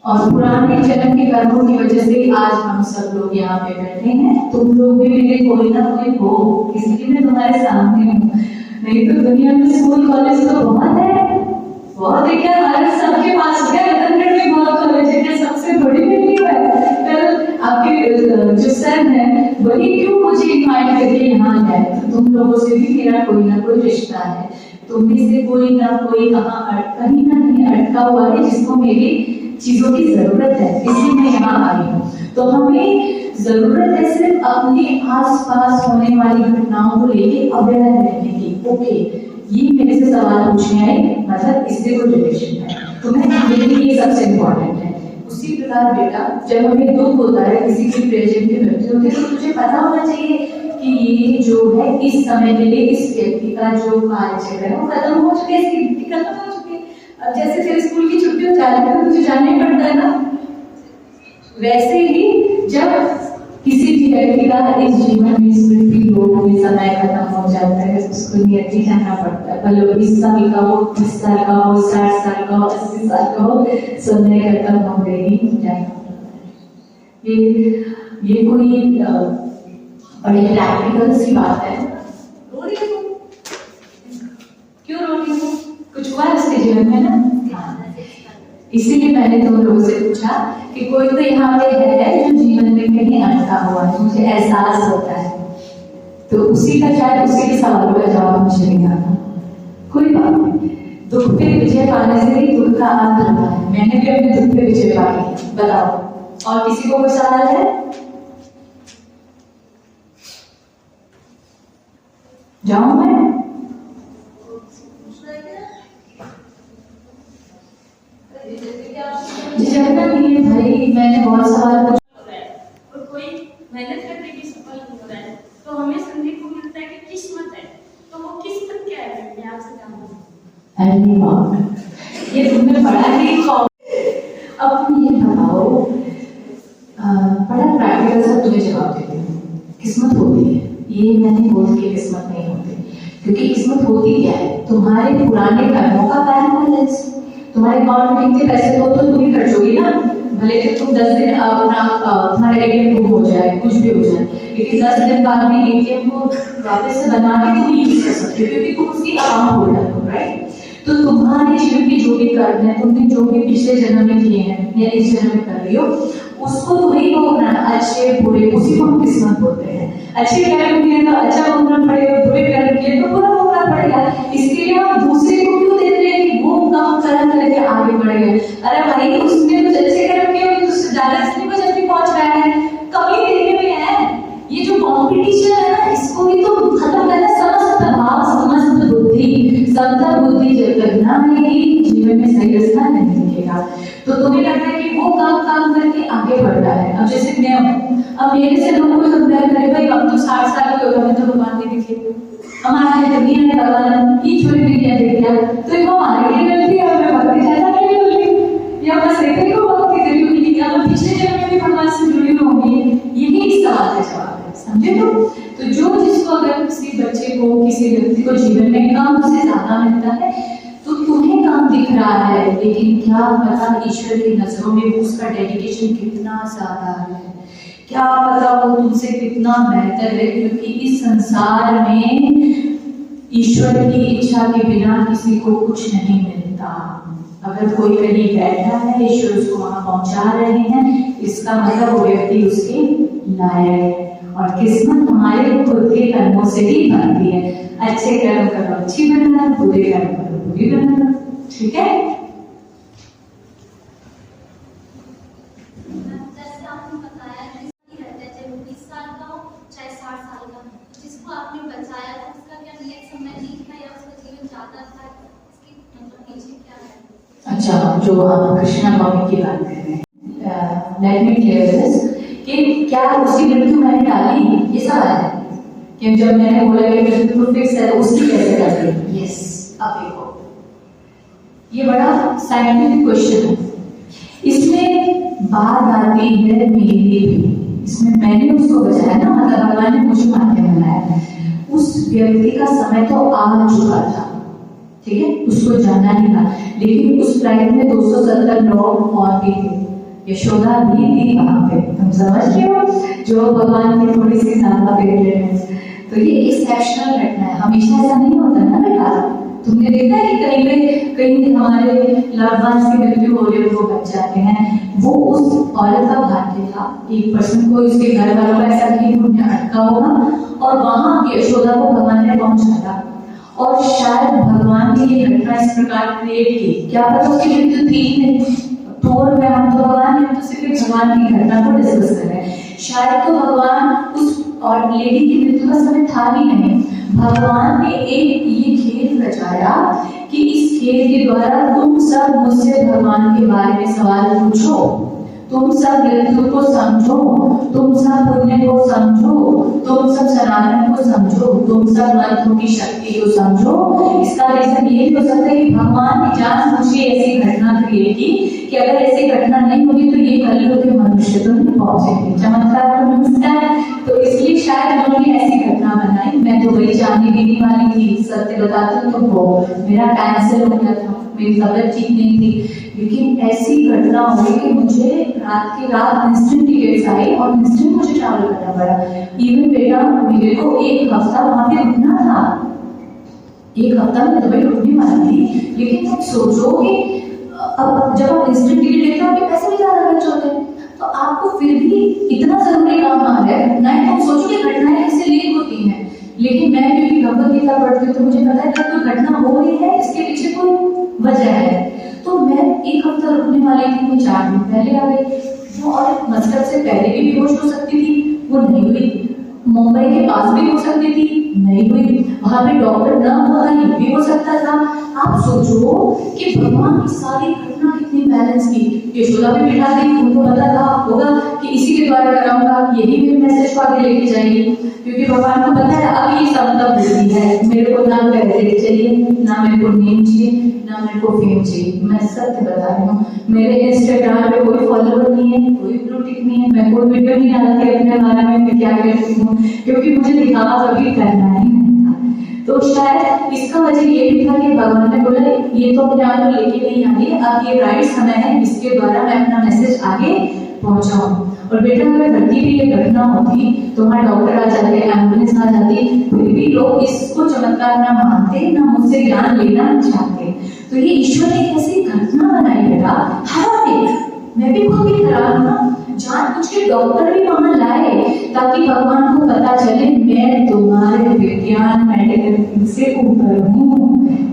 और पुराने जन्म के कर्मों की वजह से आज हम सब लोग यहाँ पे बैठे हैं। तुम लोग भी मेरे कोई ना कोई हो, इसलिए मैं तुम्हारे सामने हूँ। नहीं तो दुनिया में स्कूल कॉलेज तो बहुत है, बहुत है क्या? हर सबके पास रतनगढ़ में बहुत कॉलेज है, सबसे बड़ी बिल्डिंग है। कल आपके जो सर है वही क्यों मुझे इनवाइट करके यहाँ आए? तो तुम लोगों से भी मेरा कोई ना कोई रिश्ता है, तुम में से कोई ना कोई कहीं ना कहीं अटका हुआ है जिसको मेरी चीजों की जरूरत है, इसलिए मैं यहाँ आई हूँ। तो हमें जरूरत है सिर्फ अपने आसपास होने वाली घटनाओं को लेके अवेयर रहने की। ओके, ये मेरे से सवाल पूछने आए, मतलब इससे कोई रिलेशन है, तो मैं मेरे लिए ये सबसे इम्पोर्टेंट है। उसी प्रकार बेटा, जब हमें दुख होता है, किसी की प्रियजन की मृत्यु होती है, तो तुझे पता होना चाहिए कि ये जो है इस समय के लिए इस व्यक्ति का जो कार्यचक्र है वो खत्म हो चुके, इसकी ड्यूटी खत्म हो चुकी है। अब जैसे तेरे स्कूल की छुट्टी हो जा रही है तो तुझे जाना ही पड़ता है ना, वैसे ही जब किसी भी व्यक्ति का इस जीवन में स्मृति हो, ये समय खत्म हो जाता है, उसको नियति जाना पड़ता है। भले 20 साल का हो, 30 साल का हो, 60 साल का हो, 80 साल का हो, समय खत्म हो गए ही जाना पड़ता है। ये कोई बड़ी प्रैक्टिकल सी बात है। रो रही हूँ, क्यों रो रही हूँ? कुछ हुआ इसके जीवन में ना? इसीलिए मैंने तुम लोगों से पूछा कि कोई तो यहाँ पे है जो जीवन में कहीं अटका हुआ है, मुझे एहसास होता है। तो उसी का शायद उसी के सवालों का जवाब मुझे नहीं आता। कोई बात नहीं, दुख पे विजय पाने से ही दुख का अंत होता है। मैंने भी अपने दुख पे विजय पा ली। बताओ, और किसी को कोई सवाल है? जाऊं मैं? जगना नहीं है भाई, मैंने बहुत सवाल पूछे और कोई मेहनत करके भी सफल हो रहा है तो हमें सुनने को मिलता है कि किस्मत है। तो वो किस्मत क्या है, मैं आपसे जानूंगा। अरे वाह, ये तुमने पढ़ा ही कौन? अब तुम ये बताओ, बड़ा प्रैक्टिकल सा तुम्हें जवाब देती हूँ। किस्मत होती है, ये मैंने बोल के किस्मत नहीं होती, क्योंकि किस्मत होती क्या है? तुम्हारे पुराने कर्मों का बैंक बैलेंस। तुम्हारे अकाउंट में कितने पैसे हो तो तुम ही खर्चोगी ना, भले कि तुम 10 दिन अपना तुम्हारा एटीएम गुम हो जाए, कुछ भी हो जाए, लेकिन 10 दिन बाद में एटीएम को वापस से बना के तुम यूज कर सकते हो, क्योंकि तुम उसकी अकाउंट होल्डर हो, राइट? तो तुम्हारे जीवन के जो भी कर्म है, तुमने जो भी पिछले जन्म में किए हैं या इस जन्म में कर रही हो, उसको तुम्हें भोगना, अच्छे बुरे, उसी को हम किस्मत बोलते हैं। अच्छे कर्म किए तो अच्छा भोगना पड़ेगा, बुरे कर्म किए तो बुरा भोगना पड़ेगा। इसके लिए हम दूसरे को क्यों देख रहे हैं कि वो कम कर्म करके आगे बढ़ गए? अरे भाई, उसने कुछ अच्छे कर्म किए तो उससे ज्यादा इसलिए कुछ अभी पहुंच रहा है, कमी देखने में है। ये जो कॉम्पिटिशन है ना, इसको भी तो खत्म करना। समस्त भाव, समस्त बुद्धि, समता बुद्धि जब तक ना आएगी, जीवन में सही रास्ता नहीं दिखेगा। तो तुम्हें लगता है कि वो काम करके आगे बढ़ रहा है। अब जैसे मैं हूँ, अब मेरे से लोग कोई कंपेयर करे, भाई हम तो 60 साल के हो गए, हमें तो भगवान नहीं दिखे, हमारे दुनिया में भगवान ये छोटी दुनिया देख लिया, तो एक हमारे लिए गलती है, हमें भक्ति ज्यादा नहीं होगी, या बस एक को भक्ति करी होगी, या हम पिछले जन्म में भी भगवान से जुड़ी होंगी। यही इस सवाल का जवाब है, समझे? तो जो जिसको अगर किसी बच्चे को, किसी व्यक्ति को जीवन में काम से ज्यादा मिलता है, तो तुम्हें काम दिख रहा है, लेकिन क्या पता ईश्वर की नजरों में उसका डेडिकेशन कितना ज्यादा है, क्या पता वो तुमसे कितना बेहतर है, क्योंकि इस संसार में ईश्वर की इच्छा के बिना किसी को कुछ नहीं मिलता। अगर कोई कहीं बैठा है, ईश्वर उसको वहां पहुंचा रहे हैं, इसका मतलब वो व्यक्ति उसके लायक है। और किस्मत हमारे खुद के कर्मों से ही बनती है। अच्छे कर्म करो अच्छी बनना, बुरे कर्म करो बुरी बनना, ठीक है? जैसे आपने बताया कि रहता है, चाहे वो 20 साल का हो चाहे 60 साल का हो, जिसको आपने बचाया तो उसका क्या नेक्स्ट समय नहीं था या उसका जीवन ज्यादा था, इसकी मतलब पीछे क्या है? अच्छा, जो आप कृष्णा स्वामी की बात कर रहे हैं, लेट मी क्लियर दिस, कि क्या उसकी मृत्यु मैंने डाली, ये सवाल है कि जब मैंने बोला कि मृत्यु तो फिक्स है, उसकी कैसे डाली? यस, अब देखो, ये बड़ा साइंटिफिक क्वेश्चन है। इसमें बात आती है मेरी भी, इसमें मैंने उसको बचाया ना, मतलब भगवान ने मुझे माध्यम बनाया। उस व्यक्ति का समय तो आ चुका था, ठीक है, उसको जाना ही था, लेकिन उस फ्लाइट में 270 लोग और भी थे, यशोदा भी थी वहां पे, तुम समझ रहे हो, जो भगवान की थोड़ी सी ज्यादा फेवरेट है। तो ये एक्सेप्शनल घटना है, हमेशा ऐसा नहीं होता ना बेटा। तुमने देखा है कि कहीं हमारे लव वंस की मृत्यु हो रही है, वो बच जाते हैं। वो उस औरत का भाग्य था, एक पर्सन को इसके घर वालों का ऐसा कि उन्हें अटका होगा और वहां यशोदा को भगवान ने पहुंचाया, और शायद भगवान ने ये घटना इस प्रकार क्रिएट की, क्या पता उसकी मृत्यु थी नहीं, तो मैं हम तो भगवान ने तो सिर्फ भगवान की घटना को डिस्कस कर रहे हैं। शायद तो भगवान उस और लेडी की मृत्यु का समय था भी नहीं, भगवान ने एक ये खेल रचाया कि इस खेल के द्वारा तुम सब मुझसे भगवान के बारे में सवाल पूछो, तुम सब मृत्यु को समझो, तुम सब पुण्य को समझो, तुम सब सनातन को समझो, तुम सब मंत्रों की शक्ति को समझो। इसका रीजन ये हो सकता है कि भगवान ने जानबूझ के ऐसी घटना क्रिएट की कि अगर ऐसी घटना नहीं होगी तो ये कलयुग के मनुष्य तो नहीं पहुंचेंगे, चमत्कार को मिलता है, तो इसलिए शायद उन्होंने ऐसी घटना बनाई। मैं तो वही जानने देने वाली थी, सत्य बताती तो वो मेरा कैंसर हो गया था, मेरी तबीयत ठीक नहीं थी, लेकिन ऐसी घटना हुई कि मुझे रात की रात इंस्टेंट टिकट्स आई और इंस्टेंट मुझे ट्रैवल करना पड़ा। इवन बेटा मेरे को 1 हफ्ता वहां पे रुकना था, 1 हफ्ता में दुबई रुकने वाली थी, लेकिन तुम सोचो कि अब जब आप इंस्टेंट टिकट लेते हो आपके पैसे भी ज्यादा खर्च होते हैं, तो आपको फिर भी इतना जरूरी काम आ रहा है घटनाएं, तुम सोचो कि घटनाएं कैसे लीक होती हैं। लेकिन मैं क्योंकि भगवत गीता पढ़ती हूँ तो मुझे पता है कि कोई घटना हो रही है, इसके पीछे कोई वजह है। तो मैं 1 हफ्ता रुकने वाली थी, मैं 4 दिन पहले आ गई। वो और मस्कट से पहले भी बेहोश हो सकती थी, वो नहीं हुई। मुंबई के पास भी हो सकती थी, नहीं हुई। वहां पे डॉक्टर न होगा, ये भी हो सकता था। आप सोचो कि भगवान की सारी घटना कितनी बैलेंस की। यशोदा भी बिठा दी, उनको पता था होगा कि इसी के द्वारा कराऊंगा, यही मेरे मैसेज को आगे लेके जाएगी, क्योंकि भगवान को पता है अब ये समतब होती है। मेरे को ना पैसे चाहिए, ना मेरे को नेम चाहिए, ना मेरे को फेम चाहिए। मैं सत्य बता रही हूँ, मेरे इंस्टाग्राम पे कोई फॉलोवर नहीं है, कोई ब्लू टिक नहीं है, मैं कोई वीडियो नहीं डालती अपने बारे में मैं क्या करती हूँ, क्योंकि मुझे दिखावा कभी करना ही नहीं था। तो शायद इसका वजह ये भी था कि भगवान ने बोला ये तो अपने आप को लेके नहीं आई, अब ये राइट समय है, इसके द्वारा मैं अपना मैसेज आगे पहुंचाऊं। और बेटा अगर धरती पे ये घटना होती तो वहाँ डॉक्टर आ जाते, एम्बुलेंस आ जाती, फिर भी लोग इसको चमत्कार ना मानते, ना मुझसे ज्ञान लेना चाहते। तो ये ईश्वर ने एक ऐसी घटना बनाई बेटा, हवा देख मैं भी खुद भी हैरान हूँ, जानबूझ के डॉक्टर भी वहां लाए ताकि भगवान को पता चले मैं तुम्हारे विज्ञान मेडिकल से ऊपर हूँ,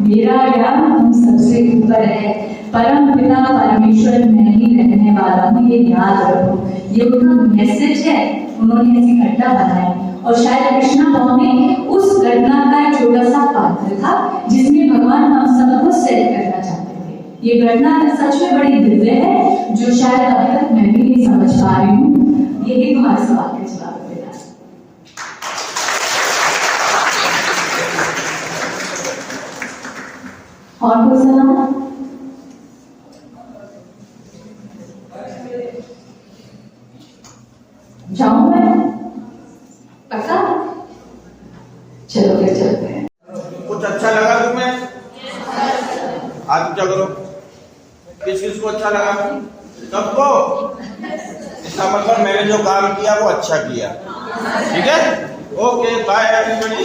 मेरा ज्ञान तुम सबसे ऊपर है, परम पिता परमेश्वर मैं ही रहने वाला हूँ, ये याद रखो। ये उनका मैसेज है, उन्होंने ऐसी घटना बनाई। और शायद कृष्णा नवमी उस घटना का एक छोटा सा पात्र था जिसमें भगवान हम सबको सेट करना चाहते थे। ये घटना सच में बड़ी दिव्य है, जो शायद अभी तक मैं भी नहीं समझ पा रही हूँ। यही तुम्हारे सवाल का जवाब है बेटा। और कोई सवाल? जाऊं मैं? पक्का? चलो फिर चलते हैं। कुछ अच्छा लगा तुम्हें? आज क्या करो, किस किस को अच्छा लगा? सबको? इसका मतलब मैंने जो काम किया वो अच्छा किया, ठीक है? Okay bye everybody.